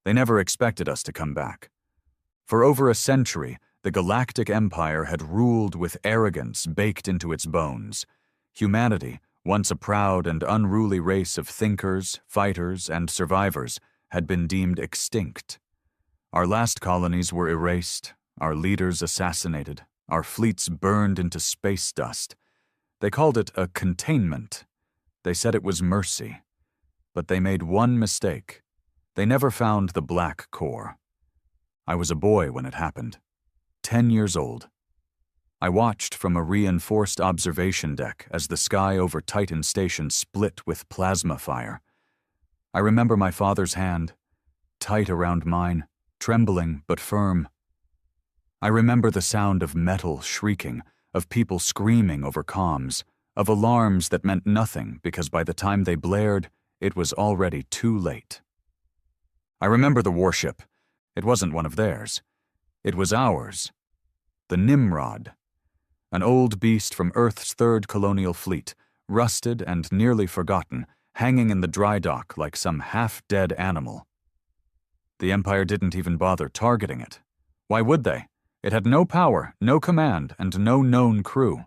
They never expected us to come back. For over a century, the Galactic Empire had ruled with arrogance baked into its bones. Humanity, once a proud and unruly race of thinkers, fighters, and survivors, had been deemed extinct. Our last colonies were erased, our leaders assassinated, our fleets burned into space dust. They called it a containment. They said it was mercy. But they made one mistake. They never found the black core. I was a boy when it happened, 10 years old. I watched from a reinforced observation deck as the sky over Titan Station split with plasma fire. I remember my father's hand, tight around mine, trembling but firm. I remember the sound of metal shrieking, of people screaming over comms, of alarms that meant nothing because by the time they blared, it was already too late. I remember the warship. It wasn't one of theirs. It was ours. The Nimrod. An old beast from Earth's third colonial fleet, rusted and nearly forgotten, hanging in the dry dock like some half-dead animal. The Empire didn't even bother targeting it. Why would they? It had no power, no command, and no known crew.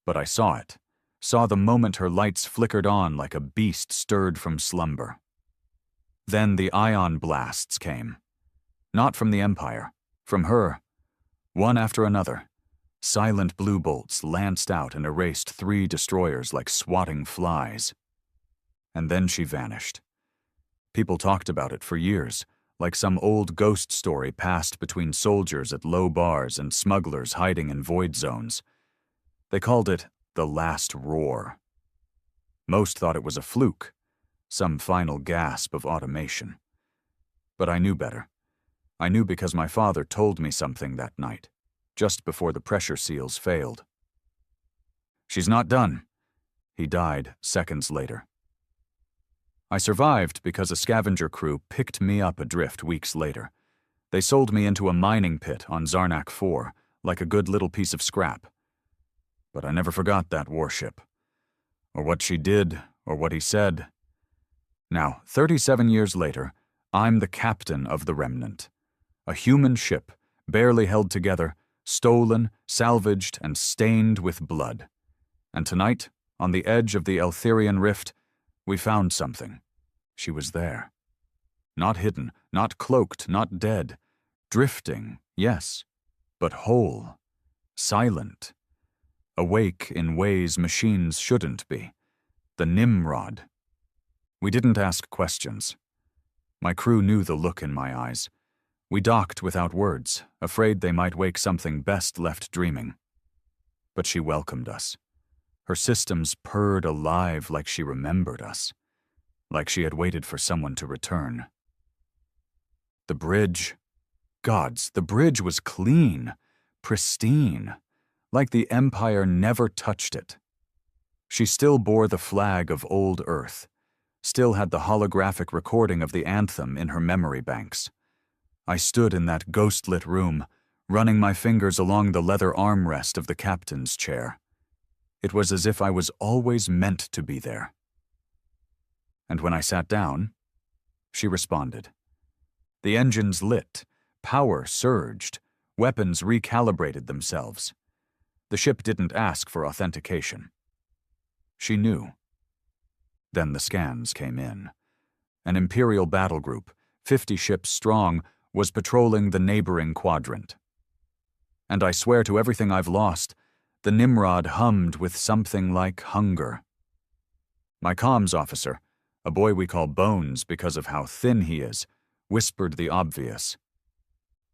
But I saw it. Saw the moment her lights flickered on like a beast stirred from slumber. Then the ion blasts came. Not from the Empire, from her. One after another. Silent blue bolts lanced out and erased 3 destroyers like swatting flies. And then she vanished. People talked about it for years, like some old ghost story passed between soldiers at low bars and smugglers hiding in void zones. They called it the last roar. Most thought it was a fluke, some final gasp of automation. But I knew better. I knew because my father told me something that night, just before the pressure seals failed. She's not done. He died seconds later. I survived because a scavenger crew picked me up adrift weeks later. They sold me into a mining pit on Zarnak 4, like a good little piece of scrap. But I never forgot that warship. Or what she did, or what he said. Now, 37 years later, I'm the captain of the Remnant. A human ship, barely held together, stolen, salvaged, and stained with blood. And tonight, on the edge of the Eltherian Rift, we found something. She was there. Not hidden, not cloaked, not dead. Drifting, yes, but whole. Silent. Awake in ways machines shouldn't be. The Nimrod. We didn't ask questions. My crew knew the look in my eyes. We docked without words, afraid they might wake something best left dreaming. But she welcomed us. Her systems purred alive like she remembered us, like she had waited for someone to return. The bridge. Gods, the bridge was clean, pristine, like the Empire never touched it. She still bore the flag of old Earth, still had the holographic recording of the anthem in her memory banks. I stood in that ghost-lit room, running my fingers along the leather armrest of the captain's chair. It was as if I was always meant to be there. And when I sat down, she responded. The engines lit, power surged, weapons recalibrated themselves. The ship didn't ask for authentication. She knew. Then the scans came in. An Imperial battle group, 50 ships strong, was patrolling the neighboring quadrant. And I swear to everything I've lost, the Nimrod hummed with something like hunger. My comms officer, a boy we call Bones because of how thin he is, whispered the obvious.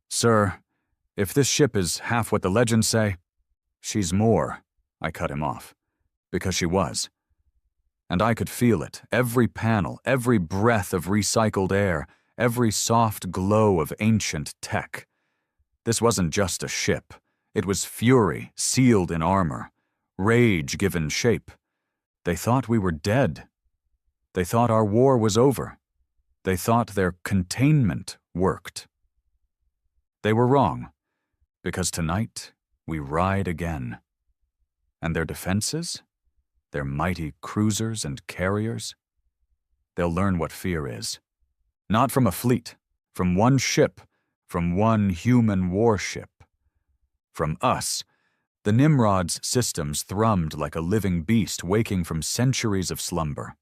Sir, if this ship is half what the legends say, she's more, I cut him off, because she was. And I could feel it, every panel, every breath of recycled air, every soft glow of ancient tech. This wasn't just a ship. It was fury sealed in armor, rage given shape. They thought we were dead. They thought our war was over. They thought their containment worked. They were wrong, because tonight we ride again. And their defenses? Their mighty cruisers and carriers? They'll learn what fear is. Not from a fleet, From one ship, from one human warship. From us, the Nimrod's systems thrummed like a living beast waking from centuries of slumber.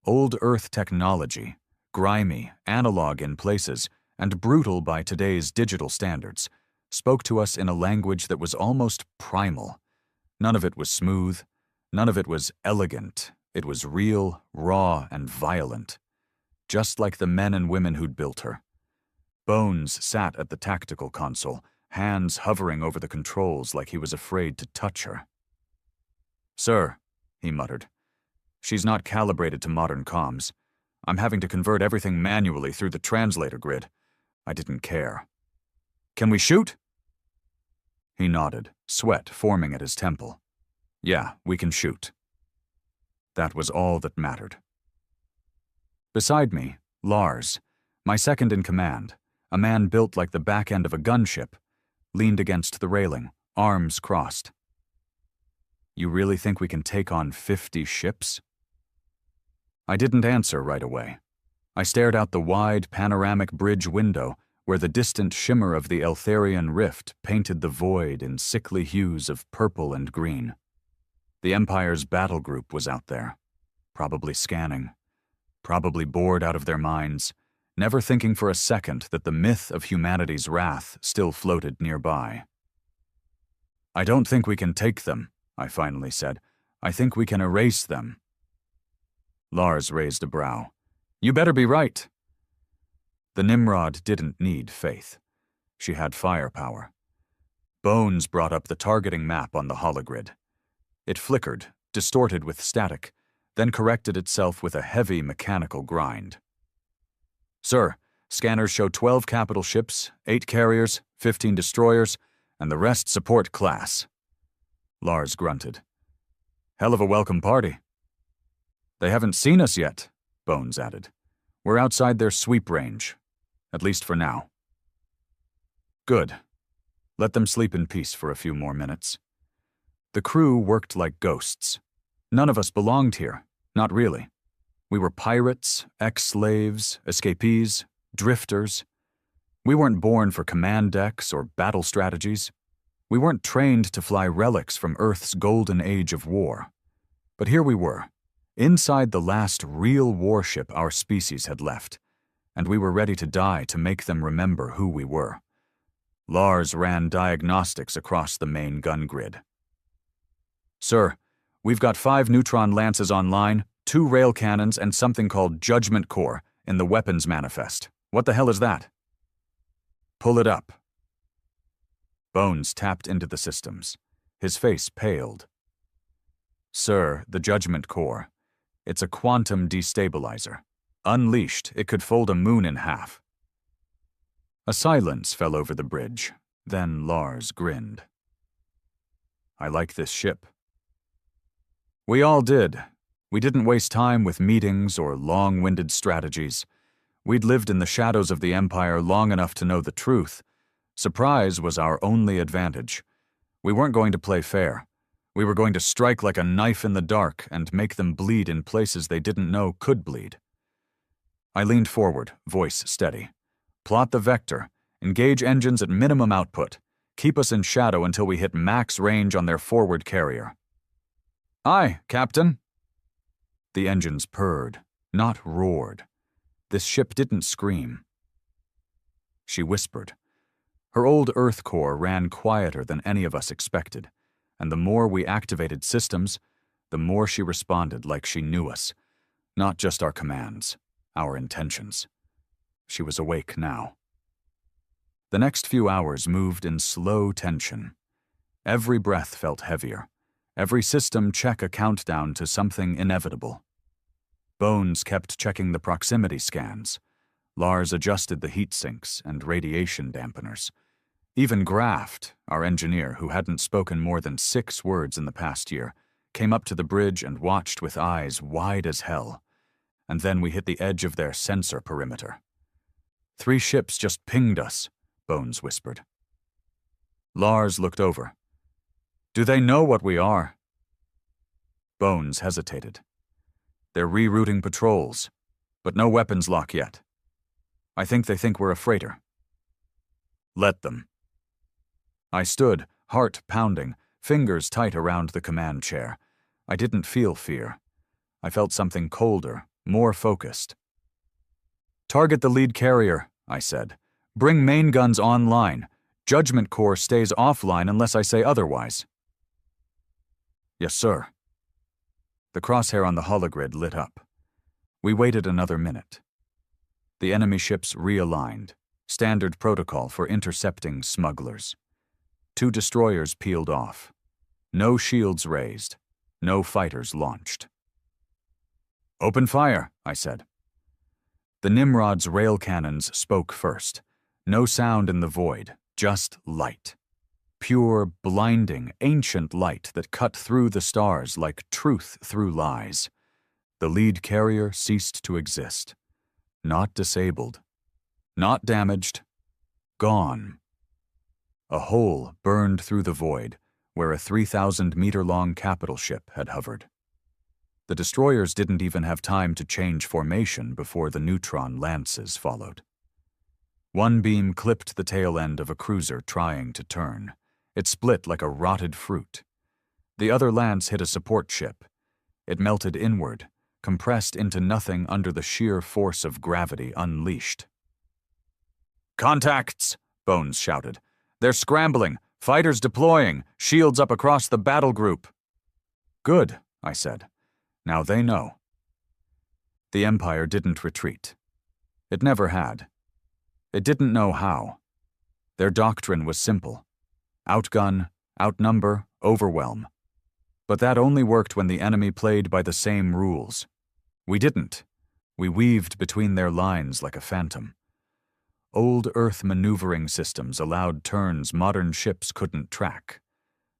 Old Earth technology, grimy, analog in places, and brutal by today's digital standards, spoke to us in a language that was almost primal. None of it was smooth, none of it was elegant. It was real, raw, and violent. Just like the men and women who'd built her. Bones sat at the tactical console, hands hovering over the controls like he was afraid to touch her. "Sir," he muttered, "she's not calibrated to modern comms. I'm having to convert everything manually through the translator grid. I didn't care. Can we shoot?" He nodded, sweat forming at his temple. "Yeah, we can shoot." That was all that mattered. Beside me, Lars, my second in command, a man built like the back end of a gunship, leaned against the railing, arms crossed. "You really think we can take on 50 ships?" I didn't answer right away. I stared out the wide, panoramic bridge window where the distant shimmer of the Eltharian rift painted the void in sickly hues of purple and green. The Empire's battle group was out there, probably scanning, probably bored out of their minds, never thinking for a second that the myth of humanity's wrath still floated nearby. "I don't think we can take them," I finally said. "I think we can erase them." Lars raised a brow. "You better be right." The Nimrod didn't need faith. She had firepower. Bones brought up the targeting map on the hologrid. It flickered, distorted with static, then corrected itself with a heavy mechanical grind. "Sir, scanners show 12 capital ships, 8 carriers, 15 destroyers, and the rest support class." Lars grunted. "Hell of a welcome party." "They haven't seen us yet," Bones added. "We're outside their sweep range, at least for now." Good. Let them sleep in peace for a few more minutes. The crew worked like ghosts. None of us belonged here, not really. We were pirates, ex-slaves, escapees, drifters. We weren't born for command decks or battle strategies. We weren't trained to fly relics from Earth's golden age of war. But here we were, inside the last real warship our species had left, and we were ready to die to make them remember who we were. Lars ran diagnostics across the main gun grid. "Sir, we've got 5 neutron lances online, 2 rail cannons, and something called Judgment Core in the weapons manifest. What the hell is that?" "Pull it up." Bones tapped into the systems. His face paled. "Sir, the Judgment Core. It's a quantum destabilizer. Unleashed, it could fold a moon in half." A silence fell over the bridge. Then Lars grinned. "I like this ship." We all did. We didn't waste time with meetings or long-winded strategies. We'd lived in the shadows of the Empire long enough to know the truth. Surprise was our only advantage. We weren't going to play fair. We were going to strike like a knife in the dark and make them bleed in places they didn't know could bleed. I leaned forward, voice steady. "Plot the vector. Engage engines at minimum output. Keep us in shadow until we hit max range on their forward carrier." "Aye, Captain." The engines purred, not roared. This ship didn't scream. She whispered. Her old Earth core ran quieter than any of us expected, and the more we activated systems, the more she responded like she knew us, not just our commands, our intentions. She was awake now. The next few hours moved in slow tension. Every breath felt heavier. Every system check a countdown to something inevitable. Bones kept checking the proximity scans. Lars adjusted the heat sinks and radiation dampeners. Even Graft, our engineer who hadn't spoken more than 6 words in the past year, came up to the bridge and watched with eyes wide as hell. And then we hit the edge of their sensor perimeter. 3 ships just pinged us, Bones whispered. Lars looked over. "Do they know what we are?" Bones hesitated. "They're rerouting patrols, but no weapons lock yet." I think they think we're a freighter. Let them. I stood, heart pounding, fingers tight around the command chair. I didn't feel fear. I felt something colder, more focused. Target the lead carrier, I said. Bring main guns online. Judgment Core stays offline unless I say otherwise. Yes, sir. The crosshair on the hologrid lit up. We waited another minute. The enemy ships realigned, standard protocol for intercepting smugglers. 2 destroyers peeled off. No shields raised. No fighters launched. Open fire, I said. The Nimrod's rail cannons spoke first. No sound in the void, just light. Pure, blinding, ancient light that cut through the stars like truth through lies. The lead carrier ceased to exist. Not disabled. Not damaged. Gone. A hole burned through the void where a 3,000-meter-long capital ship had hovered. The destroyers didn't even have time to change formation before the neutron lances followed. One beam clipped the tail end of a cruiser trying to turn. It split like a rotted fruit. The other lance hit a support ship. It melted inward, compressed into nothing under the sheer force of gravity unleashed. Contacts! Bones shouted. They're scrambling. Fighters deploying. Shields up across the battle group. Good, I said. Now they know. The Empire didn't retreat. It never had. It didn't know how. Their doctrine was simple. Outgun, outnumber, overwhelm. But that only worked when the enemy played by the same rules. We didn't. We weaved between their lines like a phantom. Old Earth maneuvering systems allowed turns modern ships couldn't track.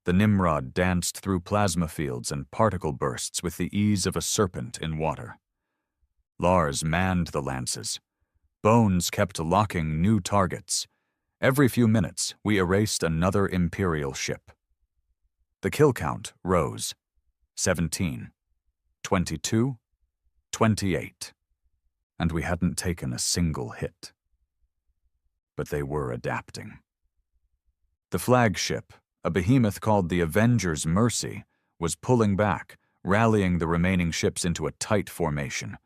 The Nimrod danced through plasma fields and particle bursts with the ease of a serpent in water. Lars manned the lances. Bones kept locking new targets. Every few minutes, we erased another Imperial ship. The kill count rose. 17, 22, 28. And we hadn't taken a single hit. But they were adapting. The flagship, a behemoth called the Avenger's Mercy, was pulling back, rallying the remaining ships into a tight formation.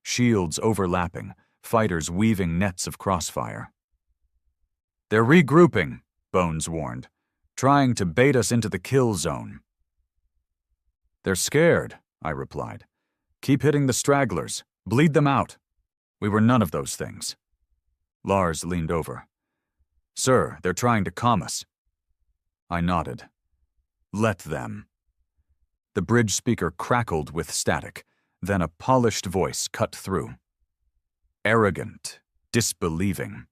Shields overlapping, fighters weaving nets of crossfire. They're regrouping, Bones warned, trying to bait us into the kill zone. They're scared, I replied. Keep hitting the stragglers. Bleed them out. We were none of those things. Lars leaned over. Sir, they're trying to calm us. I nodded. Let them. The bridge speaker crackled with static, then a polished voice cut through. Arrogant, disbelieving.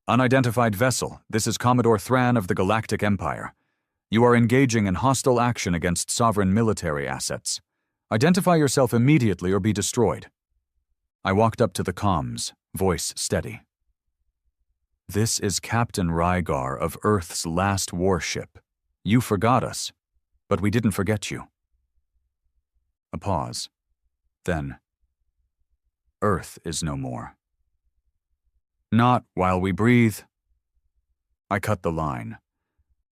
Unidentified vessel, this is Commodore Thran of the Galactic Empire. You are engaging in hostile action against sovereign military assets. Identify yourself immediately or be destroyed. I walked up to the comms, voice steady. This is Captain Rygar of Earth's last warship. You forgot us, but we didn't forget you. A pause. Then, Earth is no more. Not while we breathe. I cut the line.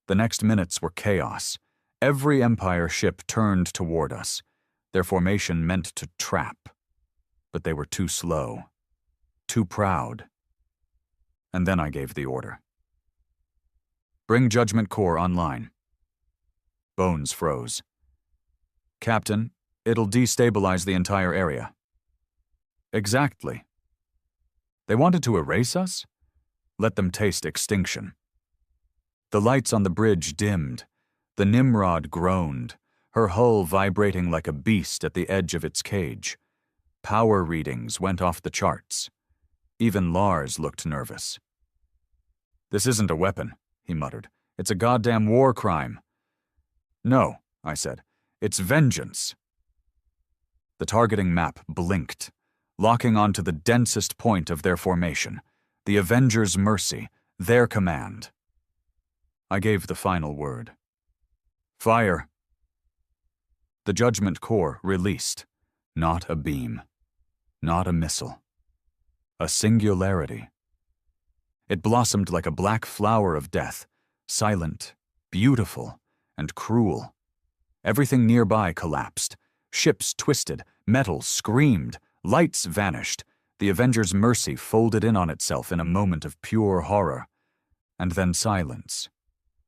The next minutes were chaos. Every Empire ship turned toward us. Their formation meant to trap. But they were too slow. Too proud. And then I gave the order. Bring Judgment Core online. Bones froze. Captain, it'll destabilize the entire area. Exactly. They wanted to erase us? Let them taste extinction. The lights on the bridge dimmed. The Nimrod groaned, her hull vibrating like a beast at the edge of its cage. Power readings went off the charts. Even Lars looked nervous. This isn't a weapon, he muttered. It's a goddamn war crime. No, I said. It's vengeance. The targeting map blinked, locking onto the densest point of their formation, the Avenger's Mercy, their command. I gave the final word. Fire. The Judgment Core released. Not a beam. Not a missile. a singularity. It blossomed like a black flower of death, silent, beautiful, and cruel. Everything nearby collapsed. Ships twisted, metal screamed, lights vanished. The Avengers' mercy folded in on itself in a moment of pure horror. And then silence.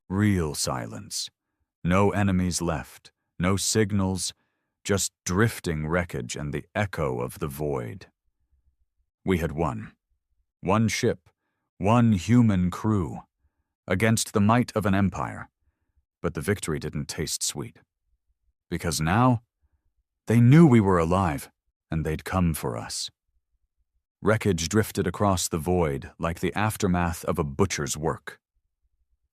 Real silence. No enemies left, no signals, just drifting wreckage and the echo of the void. We had won. One ship, one human crew, against the might of an empire. But the victory didn't taste sweet. Because now, they knew we were alive, and they'd come for us. Wreckage drifted across the void like the aftermath of a butcher's work.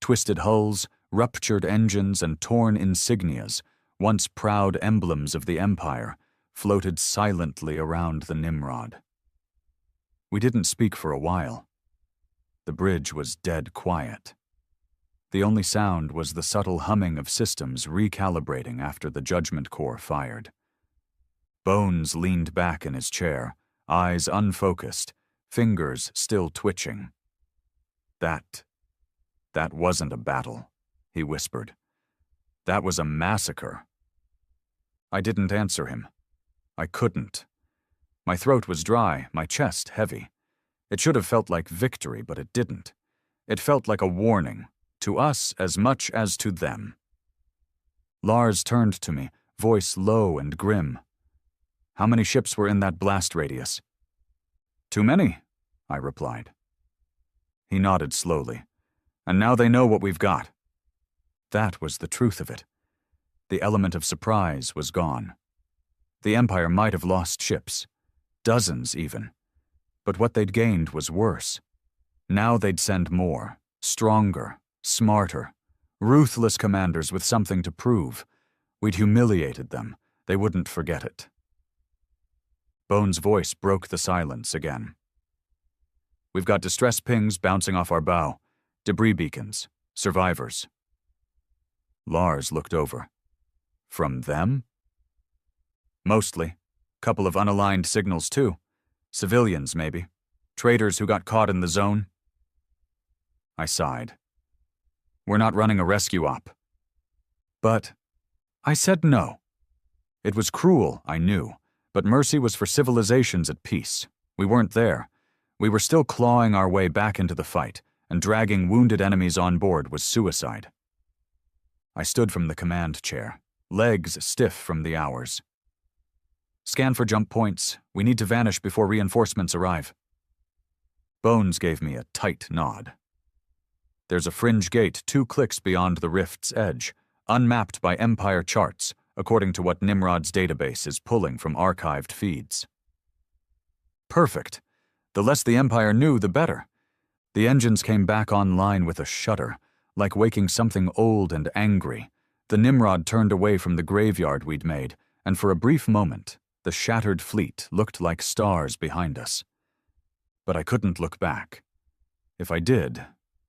Twisted hulls, ruptured engines, and torn insignias, once proud emblems of the Empire, floated silently around the Nimrod. We didn't speak for a while. The bridge was dead quiet. The only sound was the subtle humming of systems recalibrating after the Judgment Corps fired. Bones leaned back in his chair, eyes unfocused, fingers still twitching. That wasn't a battle, he whispered. That was a massacre. I didn't answer him. I couldn't. My throat was dry, my chest heavy. It should have felt like victory, but it didn't. It felt like a warning, to us as much as to them. Lars turned to me, voice low and grim. How many ships were in that blast radius? Too many, I replied. He nodded slowly. And now they know what we've got. That was the truth of it. The element of surprise was gone. The Empire might have lost ships, dozens even. But what they'd gained was worse. Now they'd send more, stronger, smarter, ruthless commanders with something to prove. We'd humiliated them. They wouldn't forget it. Bones' voice broke the silence again. We've got distress pings bouncing off our bow, debris beacons, survivors. Lars looked over. From them? Mostly. Couple of unaligned signals, too. Civilians, maybe. Traitors who got caught in the zone. I sighed. We're not running a rescue op. But I said no. It was cruel, I knew, but mercy was for civilizations at peace. We weren't there. We were still clawing our way back into the fight, and dragging wounded enemies on board was suicide. I stood from the command chair, legs stiff from the hours. Scan for jump points. We need to vanish before reinforcements arrive. Bones gave me a tight nod. There's a fringe gate 2 clicks beyond the rift's edge, unmapped by Empire charts, according to what Nimrod's database is pulling from archived feeds. Perfect. The less the Empire knew, the better. The engines came back online with a shudder, like waking something old and angry. The Nimrod turned away from the graveyard we'd made, and for a brief moment, the shattered fleet looked like stars behind us. But I couldn't look back. If I did,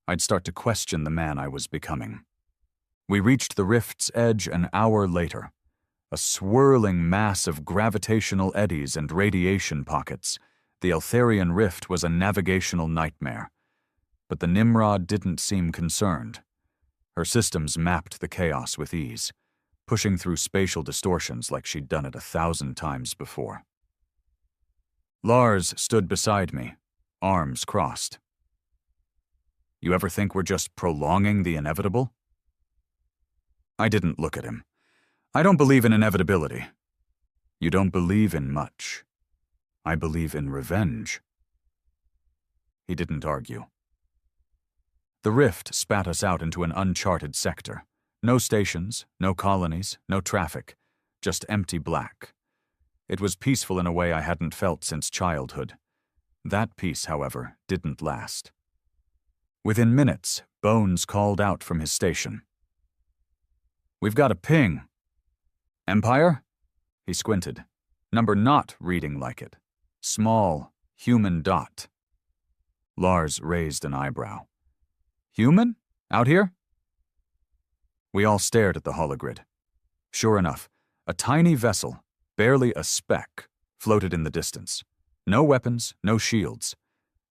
I'd start to question the man I was becoming. We reached the rift's edge an hour later, a swirling mass of gravitational eddies and radiation pockets. The Eltharian rift was a navigational nightmare. But the Nimrod didn't seem concerned. Her systems mapped the chaos with ease, pushing through spatial distortions like she'd done it 1,000 times before. Lars stood beside me, arms crossed. You ever think we're just prolonging the inevitable? I didn't look at him. I don't believe in inevitability. You don't believe in much. I believe in revenge. He didn't argue. The rift spat us out into an uncharted sector. No stations, no colonies, no traffic, just empty black. It was peaceful in a way I hadn't felt since childhood. That peace, however, didn't last. Within minutes, Bones called out from his station. We've got a ping. Empire? He squinted. Number not reading like it. Small, human dot. Lars raised an eyebrow. Human? Out here? We all stared at the hologrid. Sure enough, a tiny vessel, barely a speck, floated in the distance. No weapons, no shields.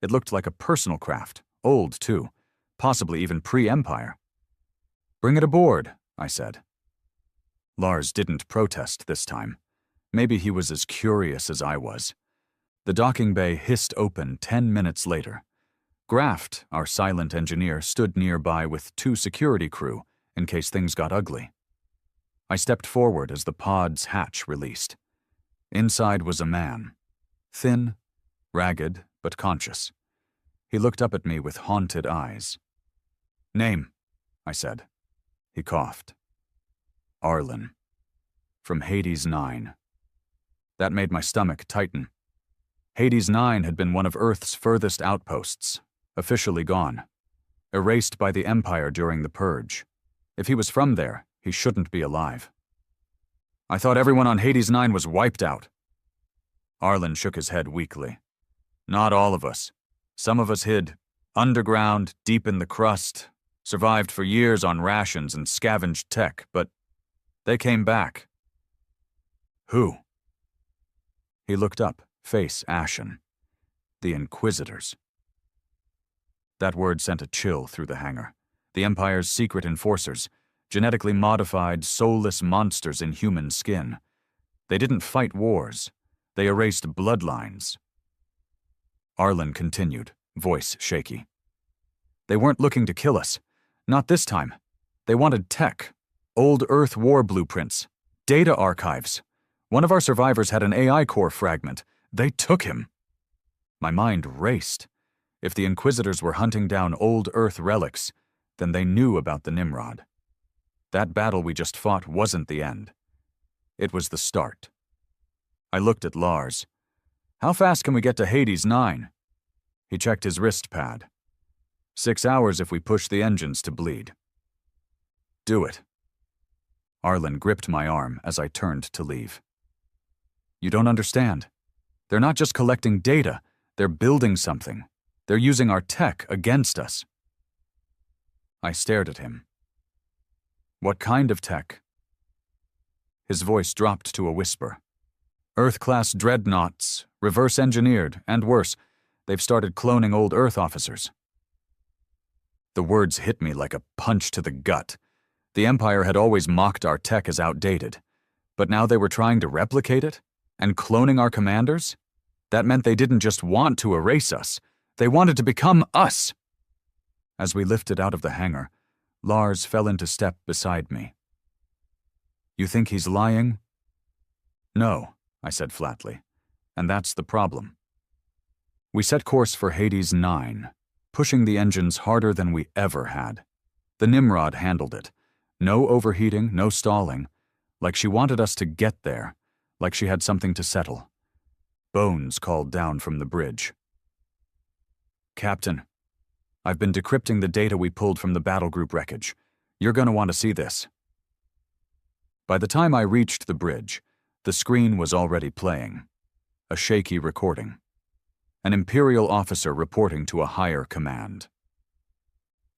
It looked like a personal craft, old too, possibly even pre-Empire. "Bring it aboard," I said. Lars didn't protest this time. Maybe he was as curious as I was. The docking bay hissed open 10 minutes later. Graft, our silent engineer, stood nearby with 2 security crew in case things got ugly. I stepped forward as the pod's hatch released. Inside was a man. Thin, ragged, but conscious. He looked up at me with haunted eyes. "Name," I said. He coughed. "Arlen. From Hades 9. That made my stomach tighten. Hades 9 had been one of Earth's furthest outposts, officially gone. Erased by the Empire during the Purge. If he was from there, he shouldn't be alive. "I thought everyone on Hades 9 was wiped out." Arlen shook his head weakly. "Not all of us. Some of us hid. Underground, deep in the crust. Survived for years on rations and scavenged tech, but they came back." "Who?" He looked up, face ashen. "The Inquisitors." That word sent a chill through the hangar. The Empire's secret enforcers, genetically modified, soulless monsters in human skin. They didn't fight wars. They erased bloodlines. Arlen continued, voice shaky. "They weren't looking to kill us. Not this time. They wanted tech. Old Earth war blueprints. Data archives. One of our survivors had an AI core fragment. They took him." My mind raced. If the Inquisitors were hunting down old Earth relics, then they knew about the Nimrod. That battle we just fought wasn't the end. It was the start. I looked at Lars. "How fast can we get to Hades 9? He checked his wrist pad. 6 hours if we push the engines to bleed." "Do it." Arlen gripped my arm as I turned to leave. "You don't understand. They're not just collecting data, they're building something. They're using our tech against us." I stared at him. "What kind of tech?" His voice dropped to a whisper. "Earth-class dreadnoughts, reverse-engineered, and worse, they've started cloning old Earth officers." The words hit me like a punch to the gut. The Empire had always mocked our tech as outdated, but now they were trying to replicate it? And cloning our commanders? That meant they didn't just want to erase us. They wanted to become us. As we lifted out of the hangar, Lars fell into step beside me. "You think he's lying?" "No," I said flatly, "and that's the problem." We set course for Hades 9, pushing the engines harder than we ever had. The Nimrod handled it. No overheating, no stalling. Like she wanted us to get there, like she had something to settle. Bones called down from the bridge. "Captain, I've been decrypting the data we pulled from the battle group wreckage. You're going to want to see this." By the time I reached the bridge, the screen was already playing. A shaky recording. An Imperial officer reporting to a higher command.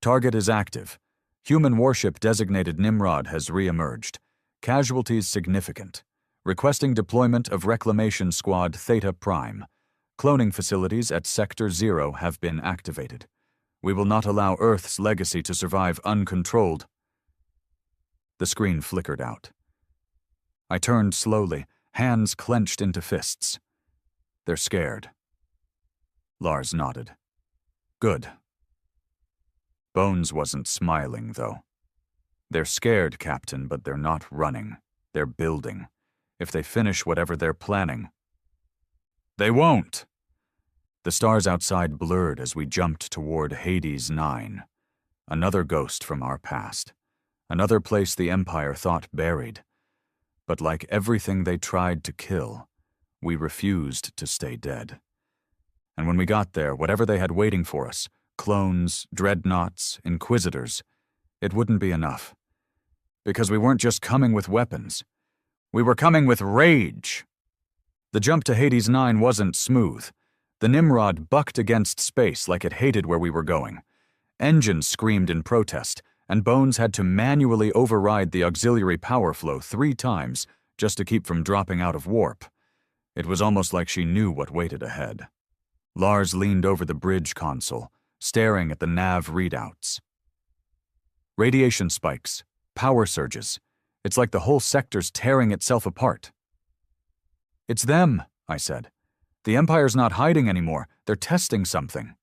"Target is active. Human warship designated Nimrod has re-emerged. Casualties significant. Requesting deployment of Reclamation Squad Theta Prime. Cloning facilities at Sector 0 have been activated. We will not allow Earth's legacy to survive uncontrolled." The screen flickered out. I turned slowly, hands clenched into fists. "They're scared." Lars nodded. "Good." Bones wasn't smiling, though. "They're scared, Captain, but they're not running. They're building. If they finish whatever they're planning." "They won't!" The stars outside blurred as we jumped toward Hades 9. Another ghost from our past. Another place the Empire thought buried. But like everything they tried to kill, we refused to stay dead. And when we got there, whatever they had waiting for us, clones, dreadnoughts, inquisitors, it wouldn't be enough. Because we weren't just coming with weapons. We were coming with rage. The jump to Hades 9 wasn't smooth. The Nimrod bucked against space like it hated where we were going. Engines screamed in protest, and Bones had to manually override the auxiliary power flow 3 times just to keep from dropping out of warp. It was almost like she knew what waited ahead. Lars leaned over the bridge console, staring at the nav readouts. Radiation spikes, power surges. It's like the whole sector's tearing itself apart. It's them, I said. The Empire's not hiding anymore. They're testing something.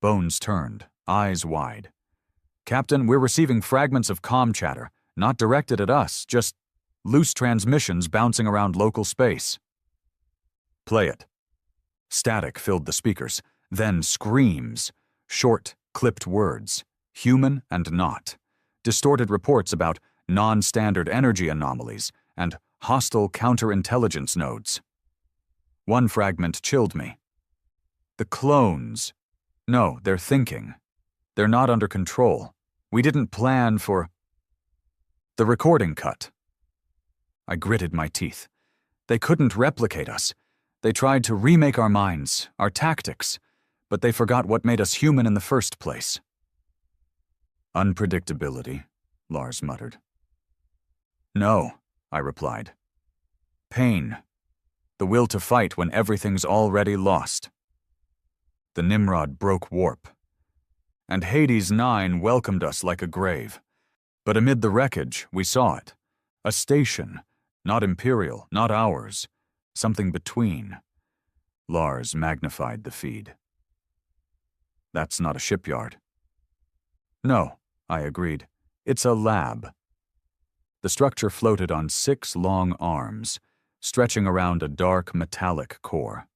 Bones turned, eyes wide. Captain, we're receiving fragments of comm chatter, not directed at us, just loose transmissions bouncing around local space. Play it. Static filled the speakers, then screams, short, clipped words, human and not, distorted reports about non-standard energy anomalies and hostile counterintelligence nodes. One fragment chilled me. The clones. No, they're thinking. They're not under control. We didn't plan for... The recording cut. I gritted my teeth. They couldn't replicate us. They tried to remake our minds, our tactics, but they forgot what made us human in the first place. Unpredictability, Lars muttered. No, I replied. Pain. The will to fight when everything's already lost. The Nimrod broke warp, and Hades 9 welcomed us like a grave. But amid the wreckage, we saw it. A station, not Imperial, not ours, something between. Lars magnified the feed. That's not a shipyard. No, I agreed. It's a lab. The structure floated on 6 long arms, stretching around a dark metallic core.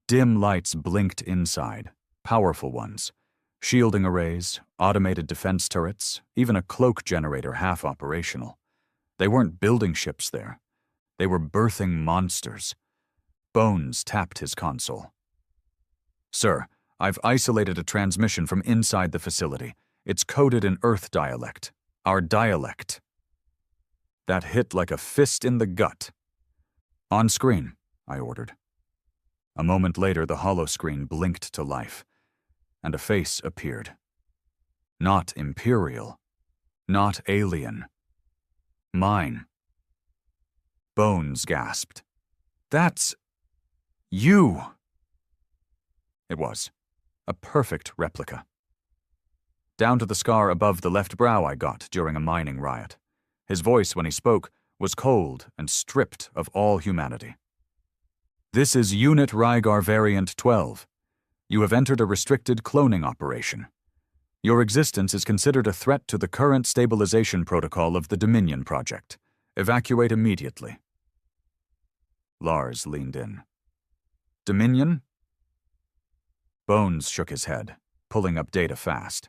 Dim lights blinked inside, powerful ones. Shielding arrays, automated defense turrets, even a cloak generator half operational. They weren't building ships there. They were birthing monsters. Bones tapped his console. Sir, I've isolated a transmission from inside the facility. It's coded in Earth dialect. Our dialect. That hit like a fist in the gut. On screen, I ordered. A moment later, the holoscreen blinked to life, and a face appeared. Not Imperial. Not alien. Mine. Bones gasped. That's... you! It was. A perfect replica. Down to the scar above the left brow I got during a mining riot. His voice, when he spoke, was cold and stripped of all humanity. This is Unit Rygar Variant 12. You have entered a restricted cloning operation. Your existence is considered a threat to the current stabilization protocol of the Dominion Project. Evacuate immediately. Lars leaned in. Dominion? Bones shook his head, pulling up data fast.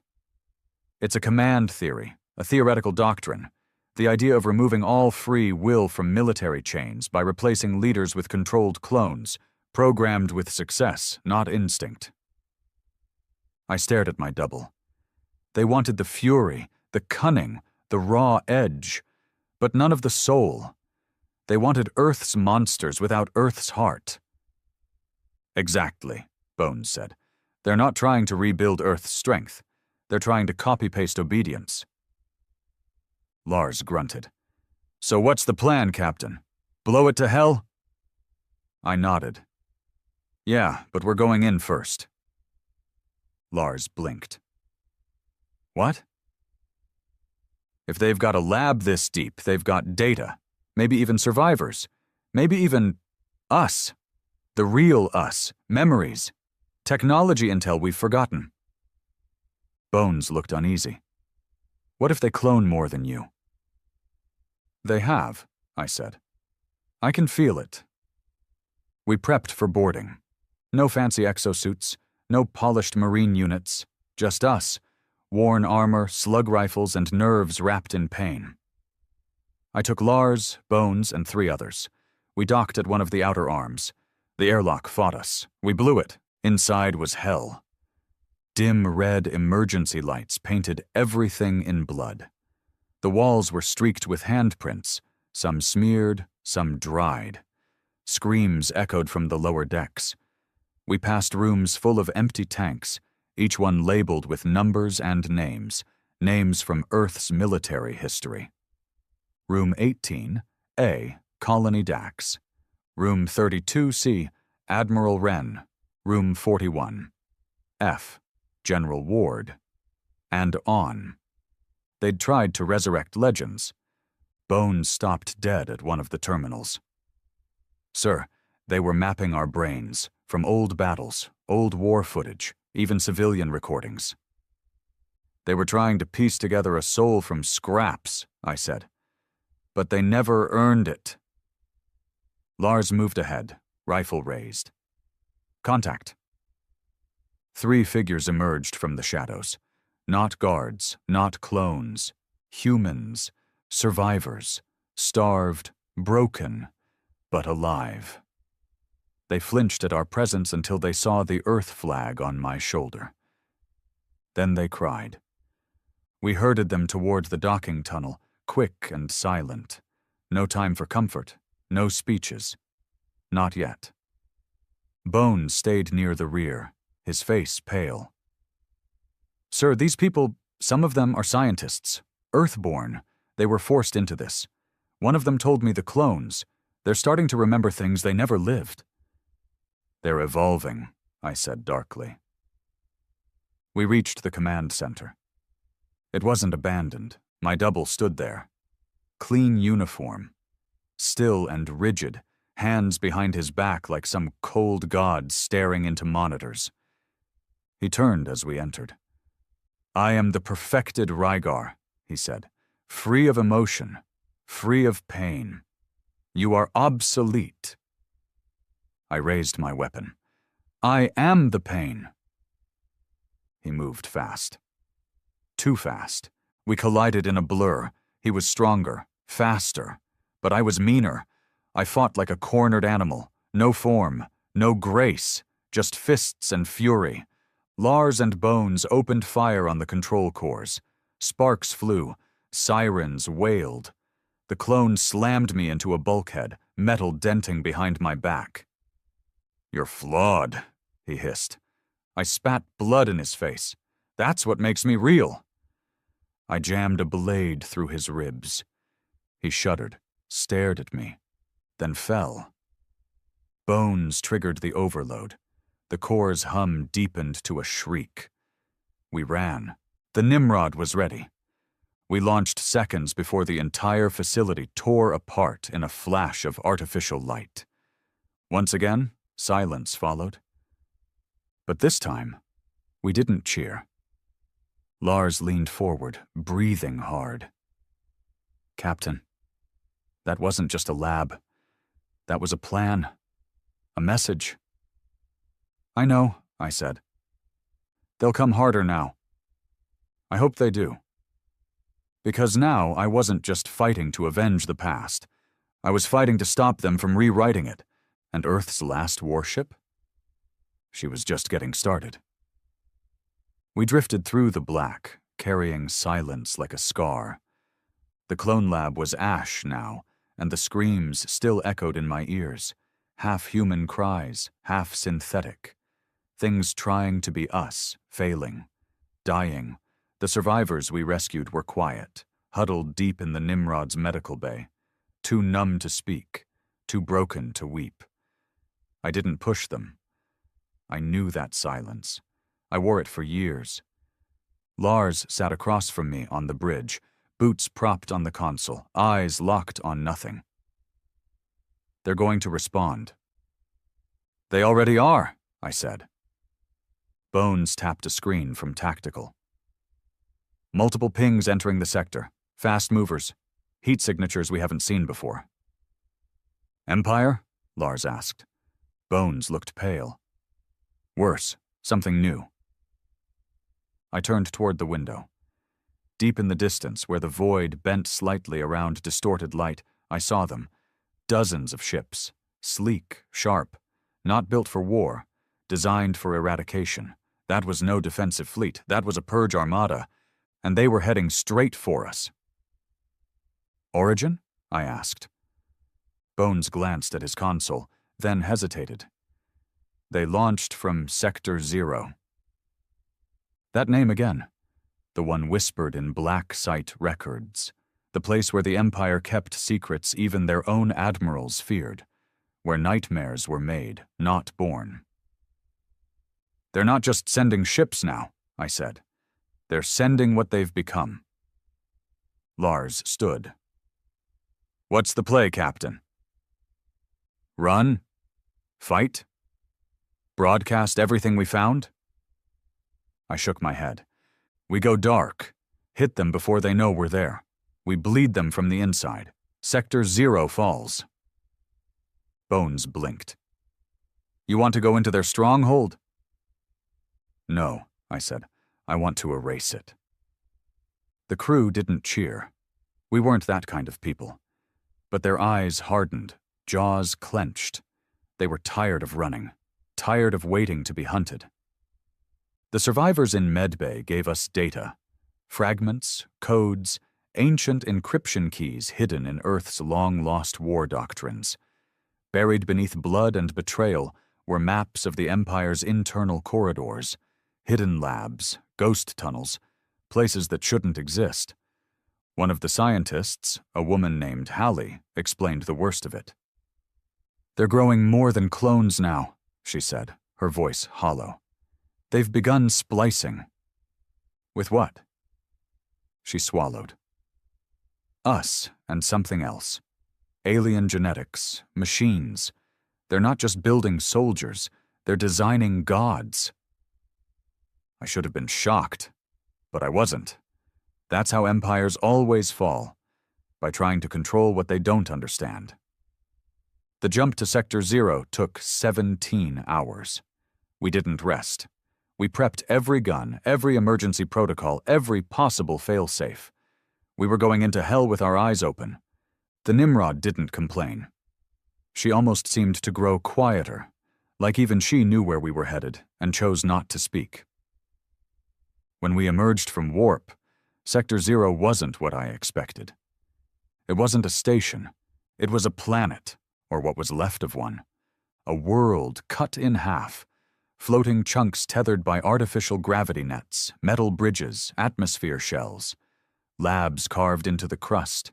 It's a command theory, a theoretical doctrine, the idea of removing all free will from military chains by replacing leaders with controlled clones, programmed with success, not instinct. I stared at my double. They wanted the fury, the cunning, the raw edge, but none of the soul. They wanted Earth's monsters without Earth's heart. Exactly, Bones said. They're not trying to rebuild Earth's strength. They're trying to copy-paste obedience. Lars grunted. So what's the plan, Captain? Blow it to hell? I nodded. Yeah, but we're going in first. Lars blinked. What? If they've got a lab this deep, they've got data. Maybe even survivors. Maybe even us. The real us. Memories. Technology intel we've forgotten. Bones looked uneasy. What if they clone more than you? They have, I said. I can feel it. We prepped for boarding. No fancy exosuits, no polished marine units, just us, worn armor, slug rifles, and nerves wrapped in pain. I took Lars, Bones, and 3 others. We docked at one of the outer arms. The airlock fought us. We blew it. Inside was hell. Dim red emergency lights painted everything in blood. The walls were streaked with handprints, some smeared, some dried. Screams echoed from the lower decks. We passed rooms full of empty tanks, each one labeled with numbers and names from Earth's military history. Room 18, A, Colony Dax. Room 32C, Admiral Wren, Room 41. F. General Ward. And on. They'd tried to resurrect legends. Bones stopped dead at one of the terminals. Sir, they were mapping our brains, from old battles, old war footage, even civilian recordings. They were trying to piece together a soul from scraps, I said. But they never earned it. Lars moved ahead, rifle raised. Contact. 3 figures emerged from the shadows. Not guards, not clones. Humans, survivors, starved, broken, but alive. They flinched at our presence until they saw the Earth flag on my shoulder. Then they cried. We herded them toward the docking tunnel, quick and silent. No time for comfort, no speeches. Not yet. Bones stayed near the rear, his face pale. Sir, these people, some of them are scientists, Earthborn. They were forced into this. One of them told me the clones, they're starting to remember things they never lived. They're evolving, I said darkly. We reached the command center. It wasn't abandoned. My double stood there. Clean uniform. Still and rigid, hands behind his back like some cold god staring into monitors. He turned as we entered. I am the perfected Rygar, he said, free of emotion, free of pain. You are obsolete. I raised my weapon. I am the pain. He moved fast. Too fast. We collided in a blur. He was stronger, faster, but I was meaner. I fought like a cornered animal. No form, no grace, just fists and fury. Lars and Bones opened fire on the control cores. Sparks flew. Sirens wailed. The clone slammed me into a bulkhead, metal denting behind my back. You're flawed, he hissed. I spat blood in his face. That's what makes me real. I jammed a blade through his ribs. He shuddered, stared at me, then fell. Bones triggered the overload. The core's hum deepened to a shriek. We ran. The Nimrod was ready. We launched seconds before the entire facility tore apart in a flash of artificial light. Once again, silence followed. But this time, we didn't cheer. Lars leaned forward, breathing hard. Captain, that wasn't just a lab. That was a plan. A message. I know, I said. They'll come harder now. I hope they do. Because now I wasn't just fighting to avenge the past. I was fighting to stop them from rewriting it. And Earth's last warship? She was just getting started. We drifted through the black, carrying silence like a scar. The clone lab was ash now, and the screams still echoed in my ears. Half-human cries, half-synthetic. Things trying to be us, failing, dying. The survivors we rescued were quiet, huddled deep in the Nimrod's medical bay, too numb to speak, too broken to weep. I didn't push them. I knew that silence. I wore it for years. Lars sat across from me on the bridge, boots propped on the console, eyes locked on nothing. They're going to respond. They already are, I said. Bones tapped a screen from Tactical. Multiple pings entering the sector. Fast movers. Heat signatures we haven't seen before. Empire? Lars asked. Bones looked pale. Worse, something new. I turned toward the window. Deep in the distance, where the void bent slightly around distorted light, I saw them. Dozens of ships. Sleek, sharp. Not built for war. Designed for eradication. That was no defensive fleet. That was a purge armada. And they were heading straight for us. Origin? I asked. Bones glanced at his console, then hesitated. They launched from Sector 0. That name again. The one whispered in black site records. The place where the Empire kept secrets even their own admirals feared. Where nightmares were made, not born. They're not just sending ships now, I said. They're sending what they've become. Lars stood. What's the play, Captain? Run? Fight? Broadcast everything we found? I shook my head. We go dark. Hit them before they know we're there. We bleed them from the inside. Sector 0 falls. Bones blinked. You want to go into their stronghold? No, I said. I want to erase it. The crew didn't cheer. We weren't that kind of people. But their eyes hardened, jaws clenched. They were tired of running, tired of waiting to be hunted. The survivors in Medbay gave us data, fragments, codes, ancient encryption keys hidden in Earth's long-lost war doctrines. Buried beneath blood and betrayal were maps of the Empire's internal corridors, hidden labs, ghost tunnels, places that shouldn't exist. One of the scientists, a woman named Hallie, explained the worst of it. They're growing more than clones now, she said, her voice hollow. They've begun splicing. With what? She swallowed. Us and something else. Alien genetics, machines. They're not just building soldiers, they're designing gods. I should have been shocked, but I wasn't. That's how empires always fall, by trying to control what they don't understand. The jump to Sector 0 took 17 hours. We didn't rest. We prepped every gun, every emergency protocol, every possible failsafe. We were going into hell with our eyes open. The Nimrod didn't complain. She almost seemed to grow quieter, like even she knew where we were headed and chose not to speak. When we emerged from warp, Sector 0 wasn't what I expected. It wasn't a station. It was a planet, or what was left of one. A world cut in half, floating chunks tethered by artificial gravity nets, metal bridges, atmosphere shells, labs carved into the crust,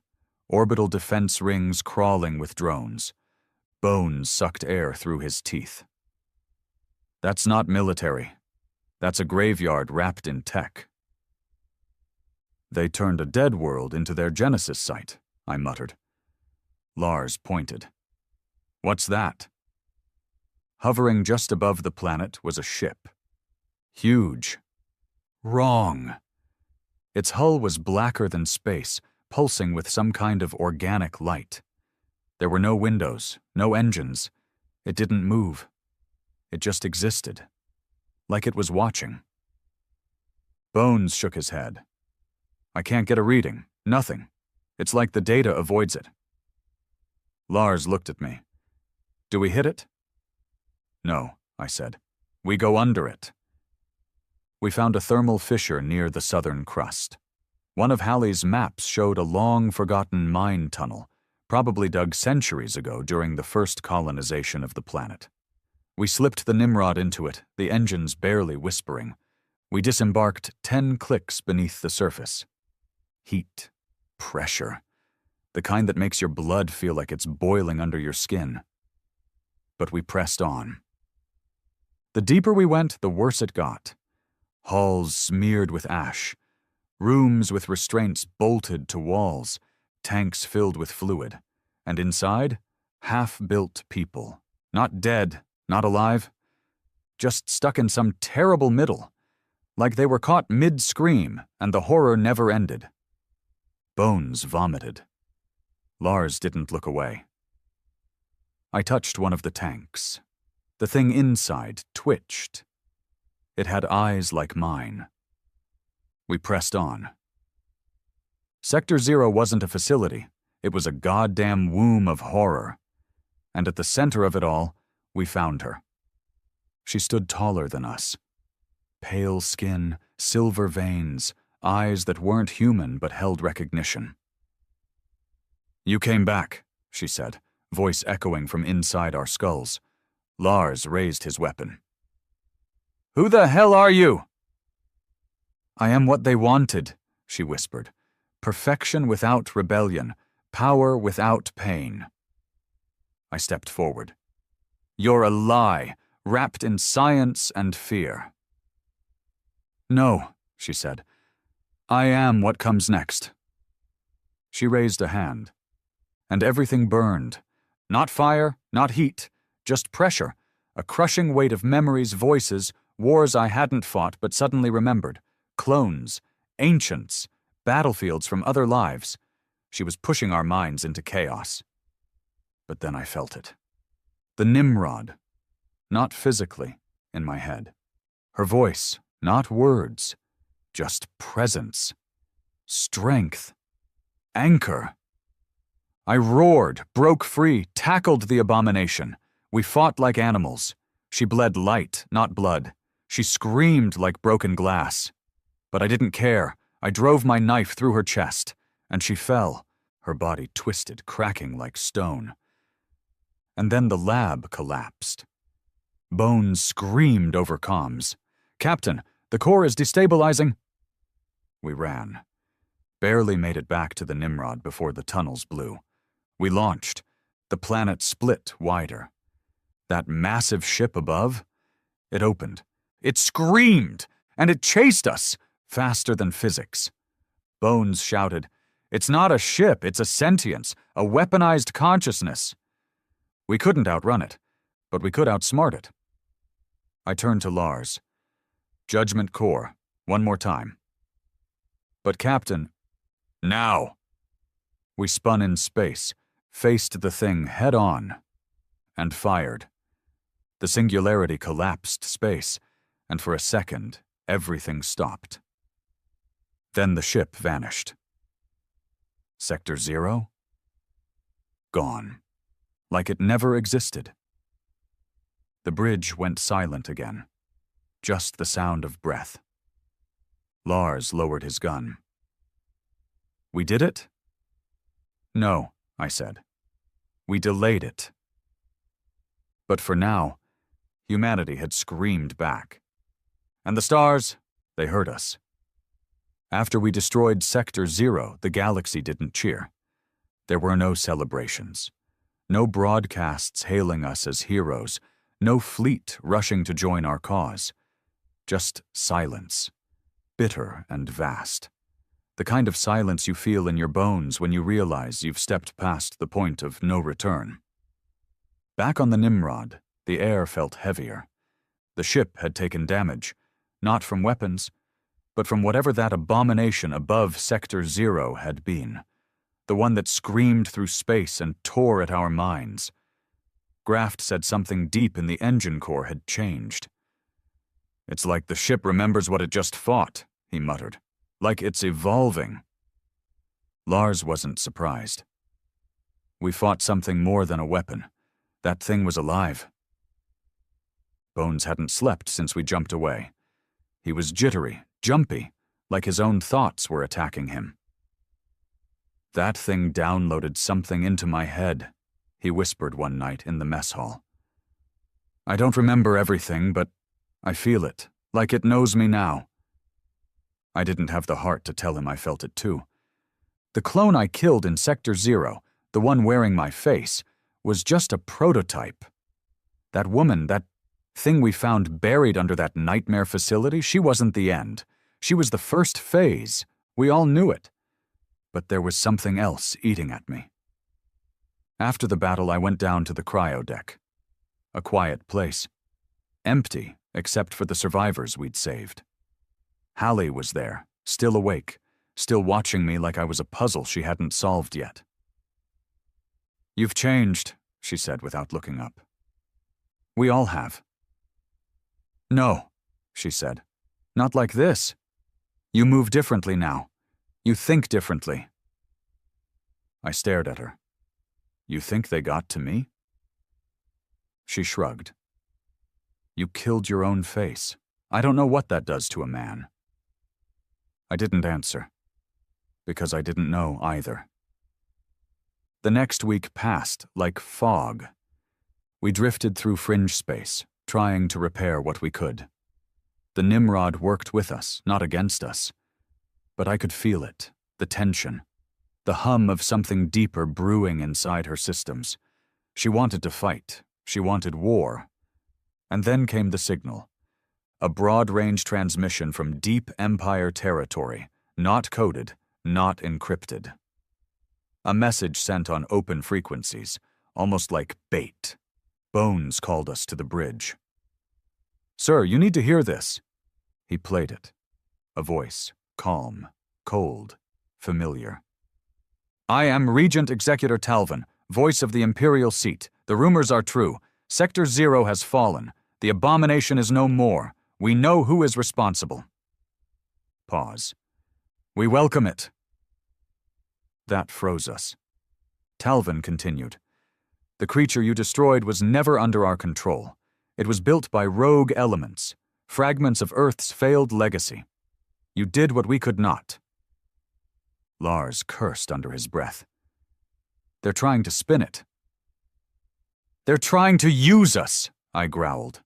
orbital defense rings crawling with drones. Bones sucked air through his teeth. That's not military. That's a graveyard wrapped in tech. They turned a dead world into their Genesis site, I muttered. Lars pointed. What's that? Hovering just above the planet was a ship. Huge. Wrong. Its hull was blacker than space, pulsing with some kind of organic light. There were no windows, no engines. It didn't move. It just existed. Like it was watching. Bones shook his head. I can't get a reading. Nothing. It's like the data avoids it. Lars looked at me. Do we hit it? No, I said. We go under it. We found a thermal fissure near the southern crust. One of Hallie's maps showed a long-forgotten mine tunnel, probably dug centuries ago during the first colonization of the planet. We slipped the Nimrod into it, the engines barely whispering. We disembarked 10 clicks beneath the surface. Heat. Pressure. The kind that makes your blood feel like it's boiling under your skin. But we pressed on. The deeper we went, the worse it got. Halls smeared with ash. Rooms with restraints bolted to walls. Tanks filled with fluid. And inside, half-built people. Not dead, not alive. Just stuck in some terrible middle. Like they were caught mid-scream and the horror never ended. Bones vomited. Lars didn't look away. I touched one of the tanks. The thing inside twitched. It had eyes like mine. We pressed on. Sector 0 wasn't a facility. It was a goddamn womb of horror. And at the center of it all, we found her. She stood taller than us. Pale skin, silver veins, eyes that weren't human but held recognition. You came back, she said, voice echoing from inside our skulls. Lars raised his weapon. Who the hell are you? I am what they wanted, she whispered. Perfection without rebellion, power without pain. I stepped forward. You're a lie, wrapped in science and fear. No, she said. I am what comes next. She raised a hand, and everything burned. Not fire, not heat, just pressure, a crushing weight of memories, voices, wars I hadn't fought but suddenly remembered, clones, ancients, battlefields from other lives. She was pushing our minds into chaos. But then I felt it. The Nimrod, not physically, in my head. Her voice, not words, just presence, strength, anchor. I roared, broke free, tackled the abomination. We fought like animals. She bled light, not blood. She screamed like broken glass. But I didn't care. I drove my knife through her chest, and she fell, her body twisted, cracking like stone. And then the lab collapsed. Bones screamed over comms. Captain, the core is destabilizing. We ran. Barely made it back to the Nimrod before the tunnels blew. We launched. The planet split wider. That massive ship above, it opened. It screamed, and it chased us, faster than physics. Bones shouted, "It's not a ship, it's a sentience, a weaponized consciousness." We couldn't outrun it, but we could outsmart it. I turned to Lars. Judgment Core, one more time. But Captain, now! We spun in space, faced the thing head on, and fired. The singularity collapsed space, and for a second, everything stopped. Then the ship vanished. Sector 0? Gone. Like it never existed. The bridge went silent again. Just the sound of breath. Lars lowered his gun. We did it? No, I said. We delayed it. But for now, humanity had screamed back. And the stars, they heard us. After we destroyed Sector 0, the galaxy didn't cheer. There were no celebrations. No broadcasts hailing us as heroes. No fleet rushing to join our cause. Just silence. Bitter and vast. The kind of silence you feel in your bones when you realize you've stepped past the point of no return. Back on the Nimrod, the air felt heavier. The ship had taken damage, not from weapons, but from whatever that abomination above Sector 0 had been. The one that screamed through space and tore at our minds. Graft said something deep in the engine core had changed. It's like the ship remembers what it just fought, he muttered. Like it's evolving. Lars wasn't surprised. We fought something more than a weapon. That thing was alive. Bones hadn't slept since we jumped away. He was jittery, jumpy, like his own thoughts were attacking him. That thing downloaded something into my head, he whispered one night in the mess hall. I don't remember everything, but I feel it, like it knows me now. I didn't have the heart to tell him I felt it too. The clone I killed in Sector 0, the one wearing my face, was just a prototype. That woman, that thing we found buried under that nightmare facility, she wasn't the end. She was the first phase. We all knew it. But there was something else eating at me. After the battle, I went down to the cryo deck. A quiet place. Empty, except for the survivors we'd saved. Hallie was there, still awake, still watching me like I was a puzzle she hadn't solved yet. You've changed, she said without looking up. We all have. No, she said. Not like this. You move differently now. You think differently. I stared at her. You think they got to me? She shrugged. You killed your own face. I don't know what that does to a man. I didn't answer, because I didn't know either. The next week passed like fog. We drifted through fringe space, trying to repair what we could. The Nimrod worked with us, not against us. But I could feel it, the tension, the hum of something deeper brewing inside her systems. She wanted to fight. She wanted war. And then came the signal. A broad-range transmission from deep Empire territory, not coded, not encrypted. A message sent on open frequencies, almost like bait. Bones called us to the bridge. "Sir, you need to hear this." He played it. A voice, calm, cold, familiar. "I am Regent Executor Talvin, voice of the Imperial Seat. The rumors are true. Sector 0 has fallen. The abomination is no more. We know who is responsible." Pause. "We welcome it." That froze us. Talvin continued. "The creature you destroyed was never under our control. It was built by rogue elements, fragments of Earth's failed legacy. You did what we could not." Lars cursed under his breath. "They're trying to spin it." "They're trying to use us," I growled.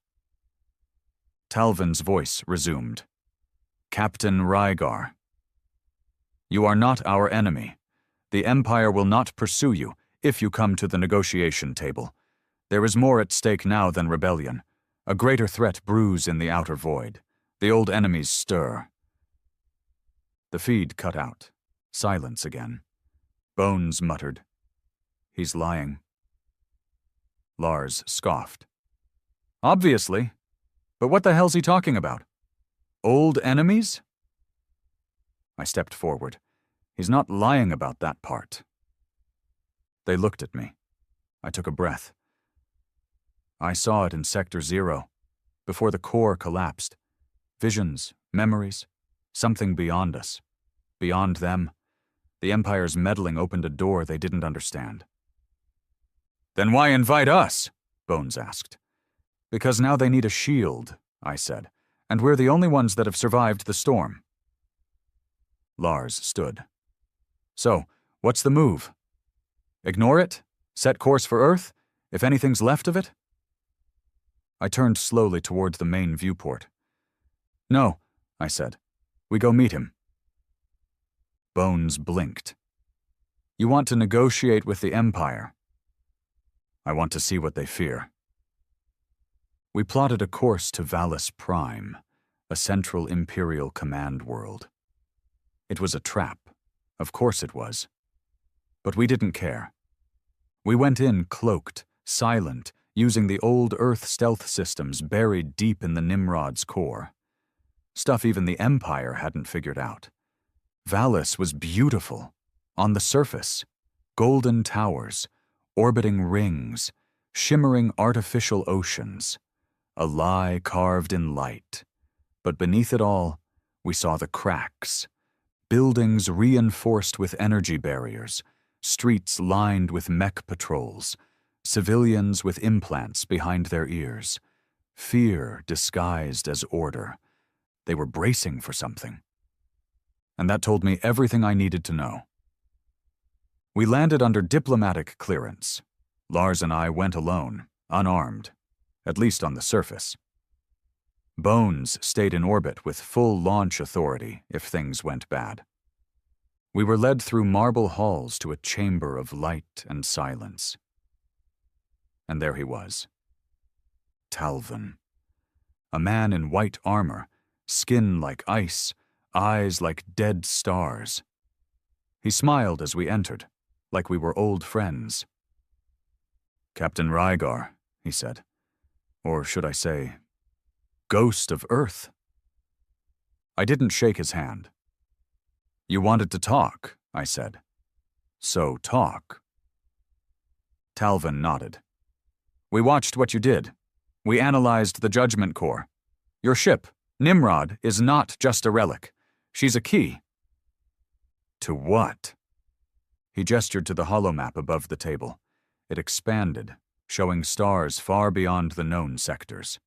Talvin's voice resumed. "Captain Rygar, you are not our enemy. The Empire will not pursue you if you come to the negotiation table. There is more at stake now than rebellion. A greater threat brews in the outer void. The old enemies stir." The feed cut out. Silence again. Bones muttered, "He's lying." Lars scoffed. "Obviously. But what the hell's he talking about? Old enemies?" I stepped forward. "He's not lying about that part." They looked at me. I took a breath. "I saw it in Sector 0, before the core collapsed. Visions, memories, something beyond us. Beyond them. The Empire's meddling opened a door they didn't understand." "Then why invite us?" Bones asked. "Because now they need a shield," I said, "and we're the only ones that have survived the storm." Lars stood. "So, what's the move? Ignore it? Set course for Earth? If anything's left of it?" I turned slowly toward the main viewport. "No," I said. "We go meet him." Bones blinked. "You want to negotiate with the Empire?" "I want to see what they fear." We plotted a course to Vallis Prime, a central Imperial command world. It was a trap. Of course it was. But we didn't care. We went in cloaked, silent, using the old Earth stealth systems buried deep in the Nimrod's core. Stuff even the Empire hadn't figured out. Vallis was beautiful. On the surface. Golden towers, orbiting rings, shimmering artificial oceans. A lie carved in light. But beneath it all, we saw the cracks. Buildings reinforced with energy barriers, streets lined with mech patrols, civilians with implants behind their ears, fear disguised as order. They were bracing for something. And that told me everything I needed to know. We landed under diplomatic clearance. Lars and I went alone, unarmed, at least on the surface. Bones stayed in orbit with full launch authority if things went bad. We were led through marble halls to a chamber of light and silence. And there he was. Talvin. A man in white armor, skin like ice, eyes like dead stars. He smiled as we entered, like we were old friends. "Captain Rygar," he said. Or should I say, Ghost of Earth. I didn't shake his hand. "You wanted to talk," I said. "So talk." Talvin nodded. "We watched what you did. We analyzed the Judgment Core. Your ship, Nimrod, is not just a relic. She's a key." "To what?" He gestured to the holomap above the table. It expanded, showing stars far beyond the known sectors.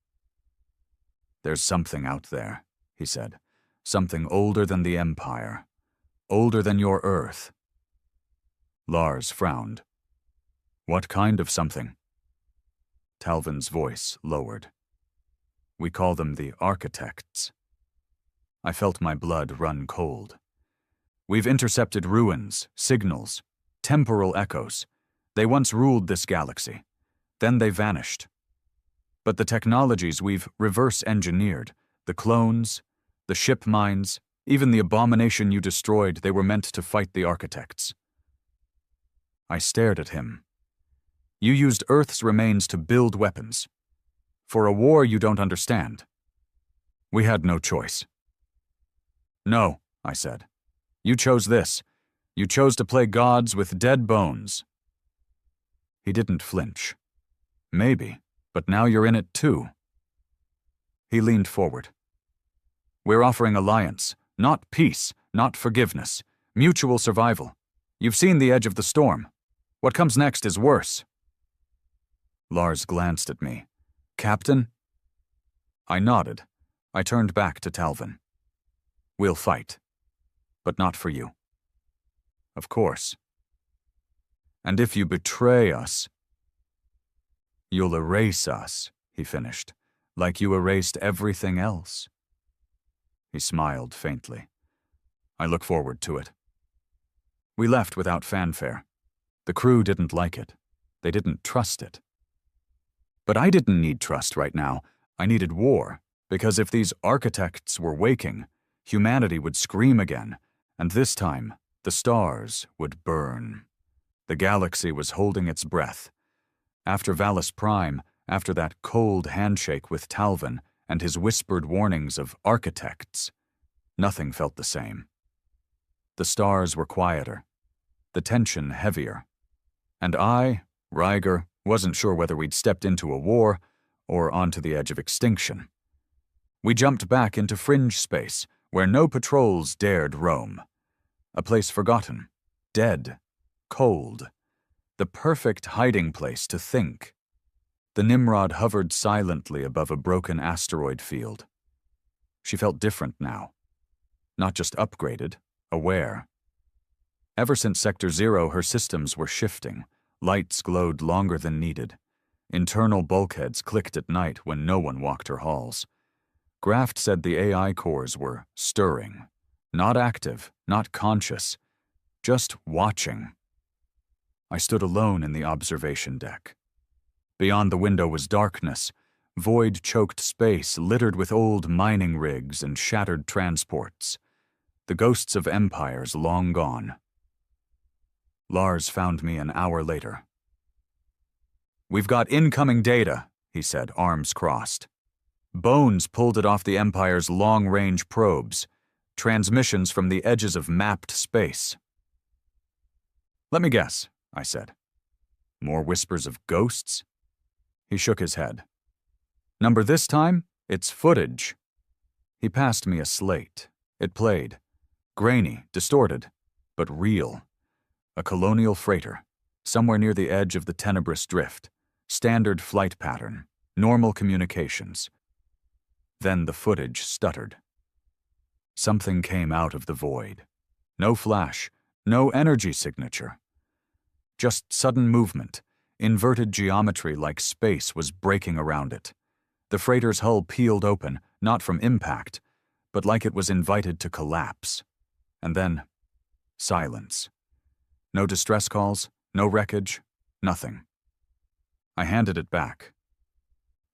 "There's something out there," he said. "Something older than the Empire. Older than your Earth." Lars frowned. "What kind of something?" Talvin's voice lowered. "We call them the Architects." I felt my blood run cold. "We've intercepted ruins, signals, temporal echoes. They once ruled this galaxy. Then they vanished. But the technologies we've reverse-engineered, The clones, the ship mines, even the abomination you destroyed, they were meant to fight the architects. I stared at him. You used Earth's remains to build weapons. For a war you don't understand. We had no choice. No, I said. You chose this. You chose to play gods with dead bones. He didn't flinch. Maybe, but now you're in it too. He leaned forward. We're offering alliance, not peace, not forgiveness, mutual survival. You've seen the edge of the storm. What comes next is worse. Lars glanced at me. Captain? I nodded. I turned back to Talvin. We'll fight. But not for you. Of course. And if you betray us, you'll erase us, he finished, like you erased everything else. He smiled faintly. I look forward to it. We left without fanfare. The crew didn't like it. They didn't trust it. But I didn't need trust right now. I needed war, because if these architects were waking, humanity would scream again, and this time, the stars would burn. The galaxy was holding its breath. After Valus Prime, after that cold handshake with Talvin and his whispered warnings of architects, nothing felt the same. The stars were quieter, the tension heavier, and I, Ryger, wasn't sure whether we'd stepped into a war or onto the edge of extinction. We jumped back into fringe space, where no patrols dared roam. A place forgotten, dead, cold, the perfect hiding place to think. The Nimrod hovered silently above a broken asteroid field. She felt different now. Not just upgraded, aware. Ever since Sector 0, her systems were shifting. Lights glowed longer than needed. Internal bulkheads clicked at night when no one walked her halls. Graft said the AI cores were stirring. Not active, not conscious. Just watching. I stood alone in the observation deck. Beyond the window was darkness, void-choked space littered with old mining rigs and shattered transports. The ghosts of empires long gone. Lars found me an hour later. We've got incoming data, he said, arms crossed. Bones pulled it off the Empire's long-range probes, transmissions from the edges of mapped space. Let me guess, I said. More whispers of ghosts? He shook his head. Number this time? It's footage. He passed me a slate. It played. Grainy, distorted, but real. A colonial freighter, somewhere near the edge of the tenebrous drift. Standard flight pattern, normal communications. Then the footage stuttered. Something came out of the void. No flash, no energy signature. Just sudden movement, inverted geometry like space was breaking around it. The freighter's hull peeled open, not from impact, but like it was invited to collapse. And then, silence. No distress calls, no wreckage, nothing. I handed it back.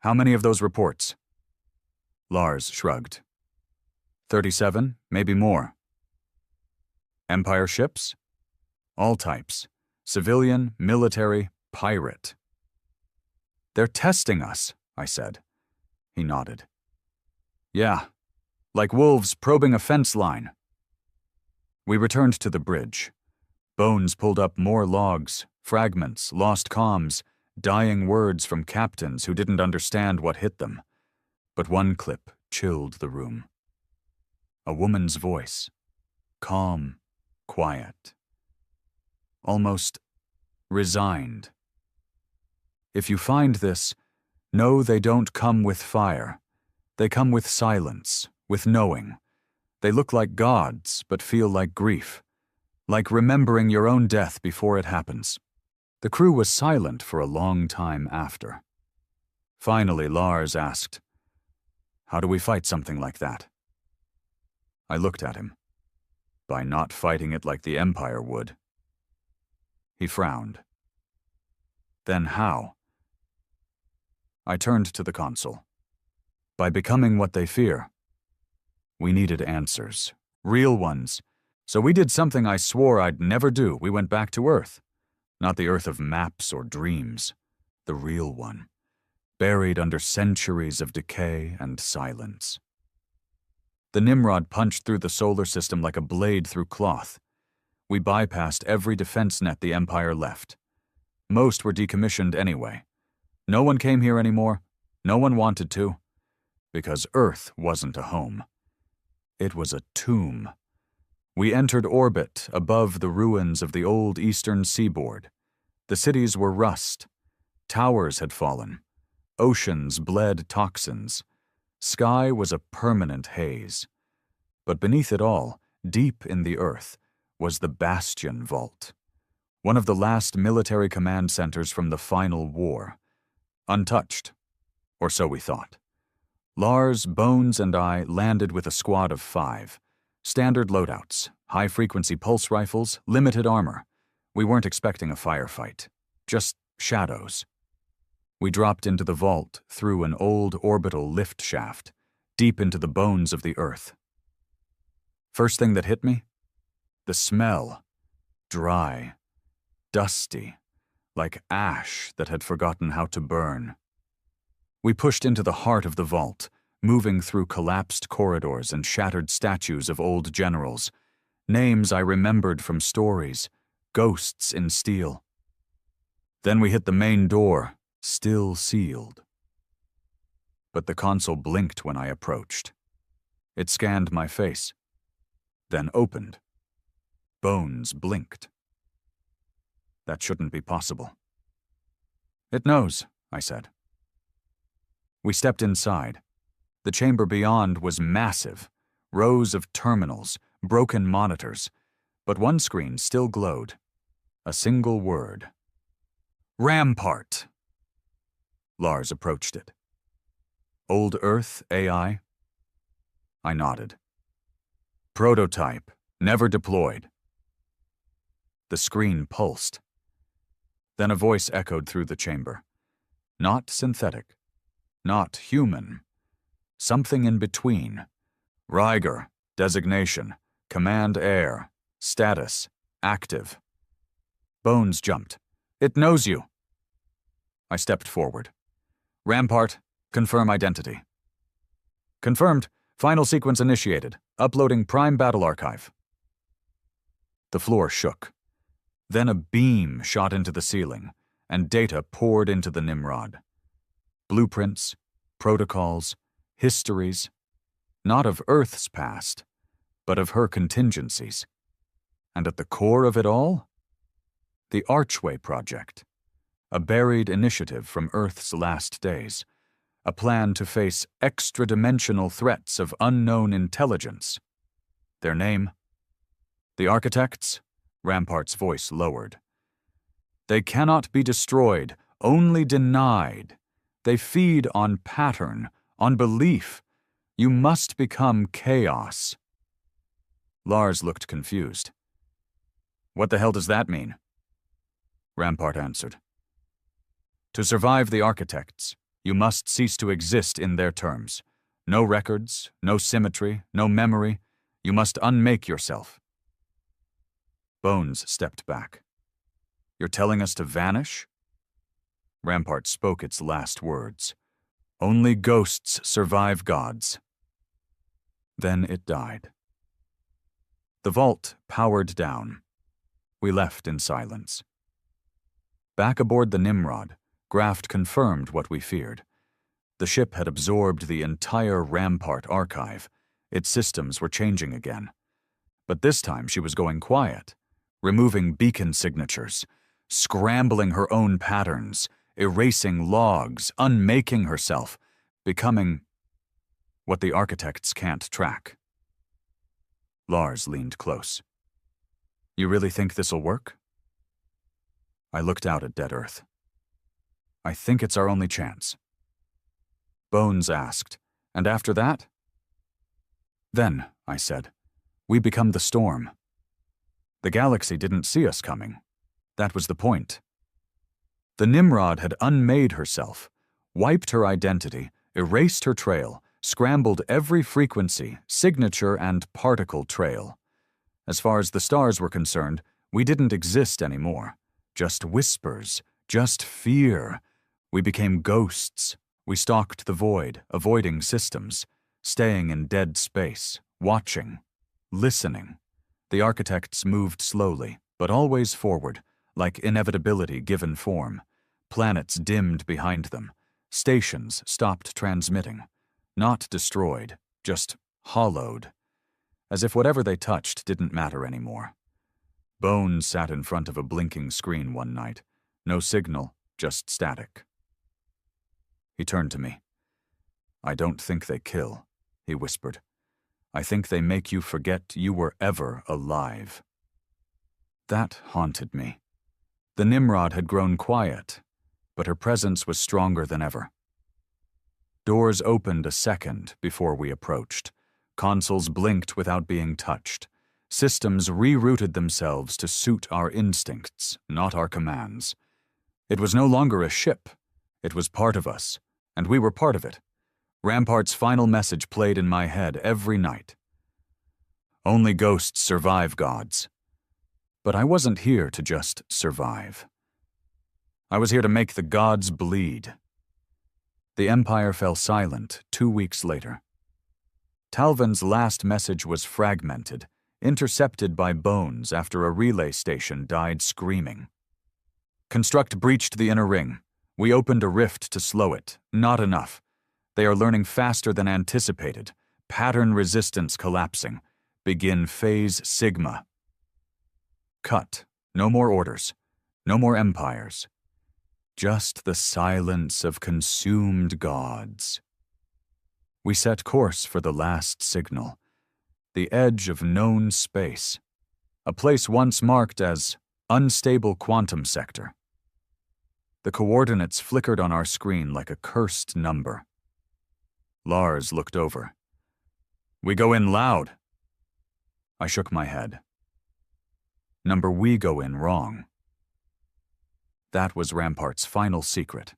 How many of those reports? Lars shrugged. 37, maybe more. Empire ships? All types. Civilian, military, pirate. They're testing us, I said. He nodded. Yeah, like wolves probing a fence line. We returned to the bridge. Bones pulled up more logs, fragments, lost comms, dying words from captains who didn't understand what hit them. But one clip chilled the room. A woman's voice. Calm, quiet. Almost resigned. If you find this, know they don't come with fire. They come with silence, with knowing. They look like gods, but feel like grief. Like remembering your own death before it happens. The crew was silent for a long time after. Finally, Lars asked, "How do we fight something like that?" I looked at him. By not fighting it like the Empire would. He frowned. Then how? I turned to the console. By becoming what they fear, We needed answers. Real ones. So we did something I swore I'd never do. We went back to Earth. Not the Earth of maps or dreams. The real one. Buried under centuries of decay and silence. The Nimrod punched through the solar system like a blade through cloth. We bypassed every defense net the Empire left. Most were decommissioned anyway. No one came here anymore. No one wanted to. Because Earth wasn't a home. It was a tomb. We entered orbit above the ruins of the old eastern seaboard. The cities were rust. Towers had fallen. Oceans bled toxins. Sky was a permanent haze. But beneath it all, deep in the earth, was the Bastion Vault, one of the last military command centers from the final war. Untouched, or so we thought. Lars, Bones, and I landed with a squad of 5. Standard loadouts, high-frequency pulse rifles, limited armor. We weren't expecting a firefight, just shadows. We dropped into the vault through an old orbital lift shaft, deep into the bones of the Earth. First thing that hit me? The smell. Dry. Dusty. Like ash that had forgotten how to burn. We pushed into the heart of the vault, moving through collapsed corridors and shattered statues of old generals. Names I remembered from stories. Ghosts in steel. Then we hit the main door, still sealed. But the console blinked when I approached. It scanned my face, then opened. Bones blinked. That shouldn't be possible. It knows, I said. We stepped inside. The chamber beyond was massive, rows of terminals, broken monitors, but one screen still glowed. A single word. Rampart. Lars approached it. Old Earth AI? I nodded. Prototype, never deployed. The screen pulsed. Then a voice echoed through the chamber. Not synthetic. Not human. Something in between. Riger, designation, command air, status, active. Bones jumped. It knows you. I stepped forward. Rampart, confirm identity. Confirmed. Final sequence initiated. Uploading Prime Battle Archive. The floor shook. Then a beam shot into the ceiling, and data poured into the Nimrod. Blueprints, protocols, histories, not of Earth's past, but of her contingencies. And at the core of it all? The Archway Project, a buried initiative from Earth's last days, a plan to face extra-dimensional threats of unknown intelligence. Their name? The architects? Rampart's voice lowered. They cannot be destroyed, only denied. They feed on pattern, on belief. You must become chaos. Lars looked confused. What the hell does that mean? Rampart answered. To survive the architects, you must cease to exist in their terms. No records, no symmetry, no memory. You must unmake yourself. Bones stepped back. You're telling us to vanish? Rampart spoke its last words. Only ghosts survive gods. Then it died. The vault powered down. We left in silence. Back aboard the Nimrod, Graft confirmed what we feared. The ship had absorbed the entire Rampart archive. Its systems were changing again. But this time she was going quiet, removing beacon signatures, scrambling her own patterns, erasing logs, unmaking herself, becoming what the architects can't track. Lars leaned close. You really think this'll work? I looked out at dead Earth. I think it's our only chance. Bones asked, and after that? Then, I said, we become the storm. The galaxy didn't see us coming. That was the point. The Nimrod had unmade herself, wiped her identity, erased her trail, scrambled every frequency, signature, and particle trail. As far as the stars were concerned, we didn't exist anymore. Just whispers, just fear. We became ghosts. We stalked the void, avoiding systems, staying in dead space, watching, listening. The architects moved slowly, but always forward, like inevitability given form. Planets dimmed behind them. Stations stopped transmitting. Not destroyed, just hollowed. As if whatever they touched didn't matter anymore. Bones sat in front of a blinking screen one night. No signal, just static. He turned to me. "I don't think they kill," he whispered. "I think they make you forget you were ever alive." That haunted me. The Nimrod had grown quiet, but her presence was stronger than ever. Doors opened a second before we approached. Consoles blinked without being touched. Systems rerouted themselves to suit our instincts, not our commands. It was no longer a ship. It was part of us, and we were part of it. Rampart's final message played in my head every night. Only ghosts survive gods. But I wasn't here to just survive. I was here to make the gods bleed. The Empire fell silent 2 weeks later. Talvin's last message was fragmented, intercepted by Bones after a relay station died screaming. Construct breached the inner ring. We opened a rift to slow it. Not enough. They are learning faster than anticipated. Pattern resistance collapsing. Begin phase Sigma. Cut. No more orders. No more empires. Just the silence of consumed gods. We set course for the last signal. The edge of known space. A place once marked as unstable quantum sector. The coordinates flickered on our screen like a cursed number. Lars looked over. "We go in loud." I shook my head. Number we go in wrong. That was Rampart's final secret.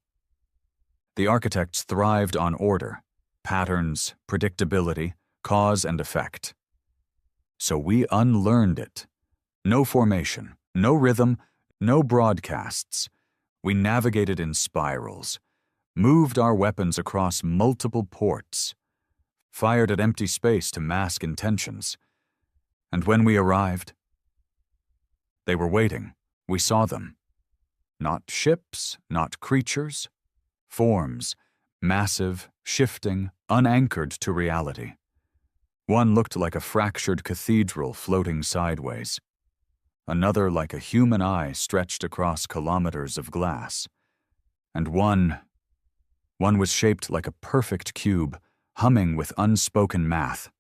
The architects thrived on order, patterns, predictability, cause and effect. So we unlearned it. No formation, no rhythm, no broadcasts. We navigated in spirals, moved our weapons across multiple ports, fired at empty space to mask intentions. And when we arrived, they were waiting. We saw them. Not ships, not creatures. Forms, massive, shifting, unanchored to reality. One looked like a fractured cathedral floating sideways. Another like a human eye stretched across kilometers of glass. And one was shaped like a perfect cube, humming with unspoken math.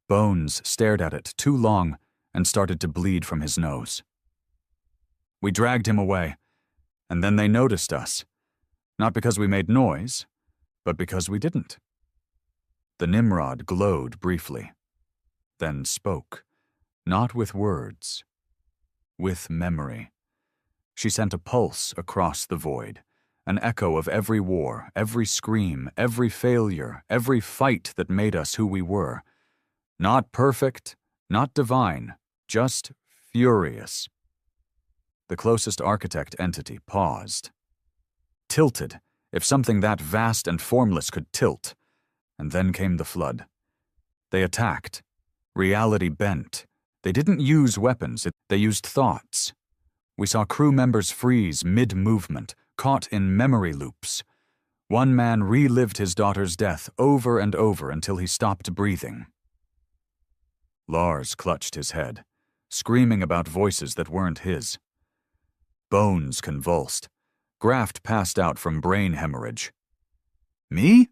Bones stared at it too long and started to bleed from his nose. We dragged him away, and then they noticed us. Not because we made noise, but because we didn't. The Nimrod glowed briefly, then spoke, not with words, with memory. She sent a pulse across the void, an echo of every war, every scream, every failure, every fight that made us who we were. Not perfect, not divine, just furious. The closest architect entity paused. Tilted, if something that vast and formless could tilt. And then came the flood. They attacked. Reality bent. They didn't use weapons, they used thoughts. We saw crew members freeze mid-movement, caught in memory loops. One man relived his daughter's death over and over until he stopped breathing. Lars clutched his head, screaming about voices that weren't his. Bones convulsed. Graft passed out from brain hemorrhage. Me?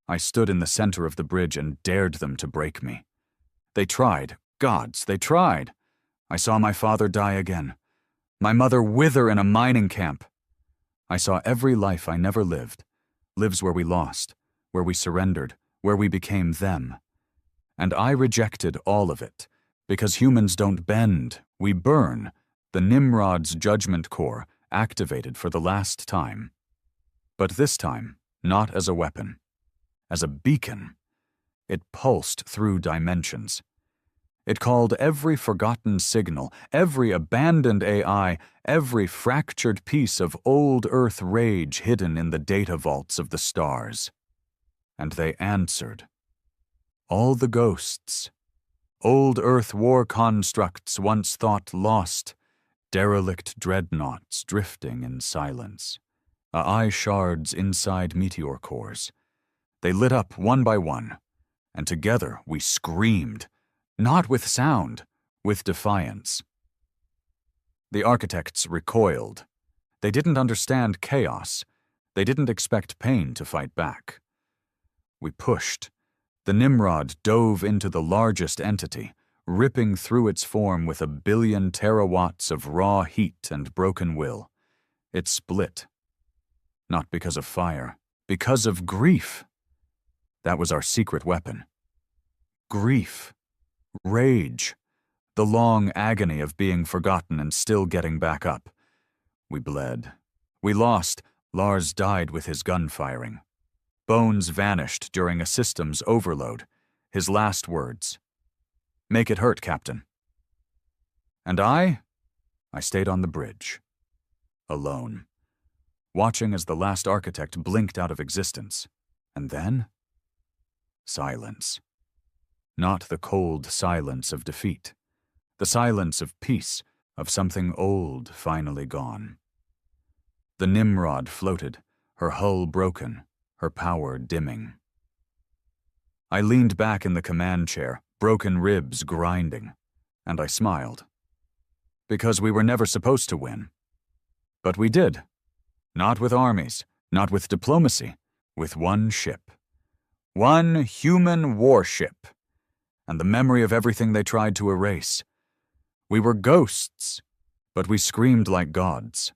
I stood in the center of the bridge and dared them to break me. They tried. Gods, they tried. I saw my father die again. My mother wither in a mining camp. I saw every life I never lived. Lives where we lost, where we surrendered, where we became them. And I rejected all of it, because humans don't bend, we burn. The Nimrod's judgment core activated for the last time. But this time, not as a weapon. as a beacon. It pulsed through dimensions. It called every forgotten signal, every abandoned AI, every fractured piece of old Earth rage hidden in the data vaults of the stars. And they answered. All the ghosts, old Earth war constructs once thought lost, derelict dreadnoughts drifting in silence, AI shards inside meteor cores. They lit up one by one, and together we screamed, not with sound, with defiance. The architects recoiled. They didn't understand chaos. They didn't expect pain to fight back. We pushed. The Nimrod dove into the largest entity, ripping through its form with 1 billion terawatts of raw heat and broken will. It split. Not because of fire, because of grief. That was our secret weapon. Grief. Rage. The long agony of being forgotten and still getting back up. We bled. We lost. Lars died with his gun firing. Bones vanished during a systems overload. His last words. "Make it hurt, Captain." And I stayed on the bridge. Alone. Watching as the last architect blinked out of existence. And then? Silence. Not the cold silence of defeat. The silence of peace, of something old finally gone. The Nimrod floated, her hull broken, her power dimming. I leaned back in the command chair, broken ribs grinding, and I smiled. Because we were never supposed to win. But we did. Not with armies, not with diplomacy, with one ship. One human warship. And the memory of everything they tried to erase. We were ghosts, but we screamed like gods.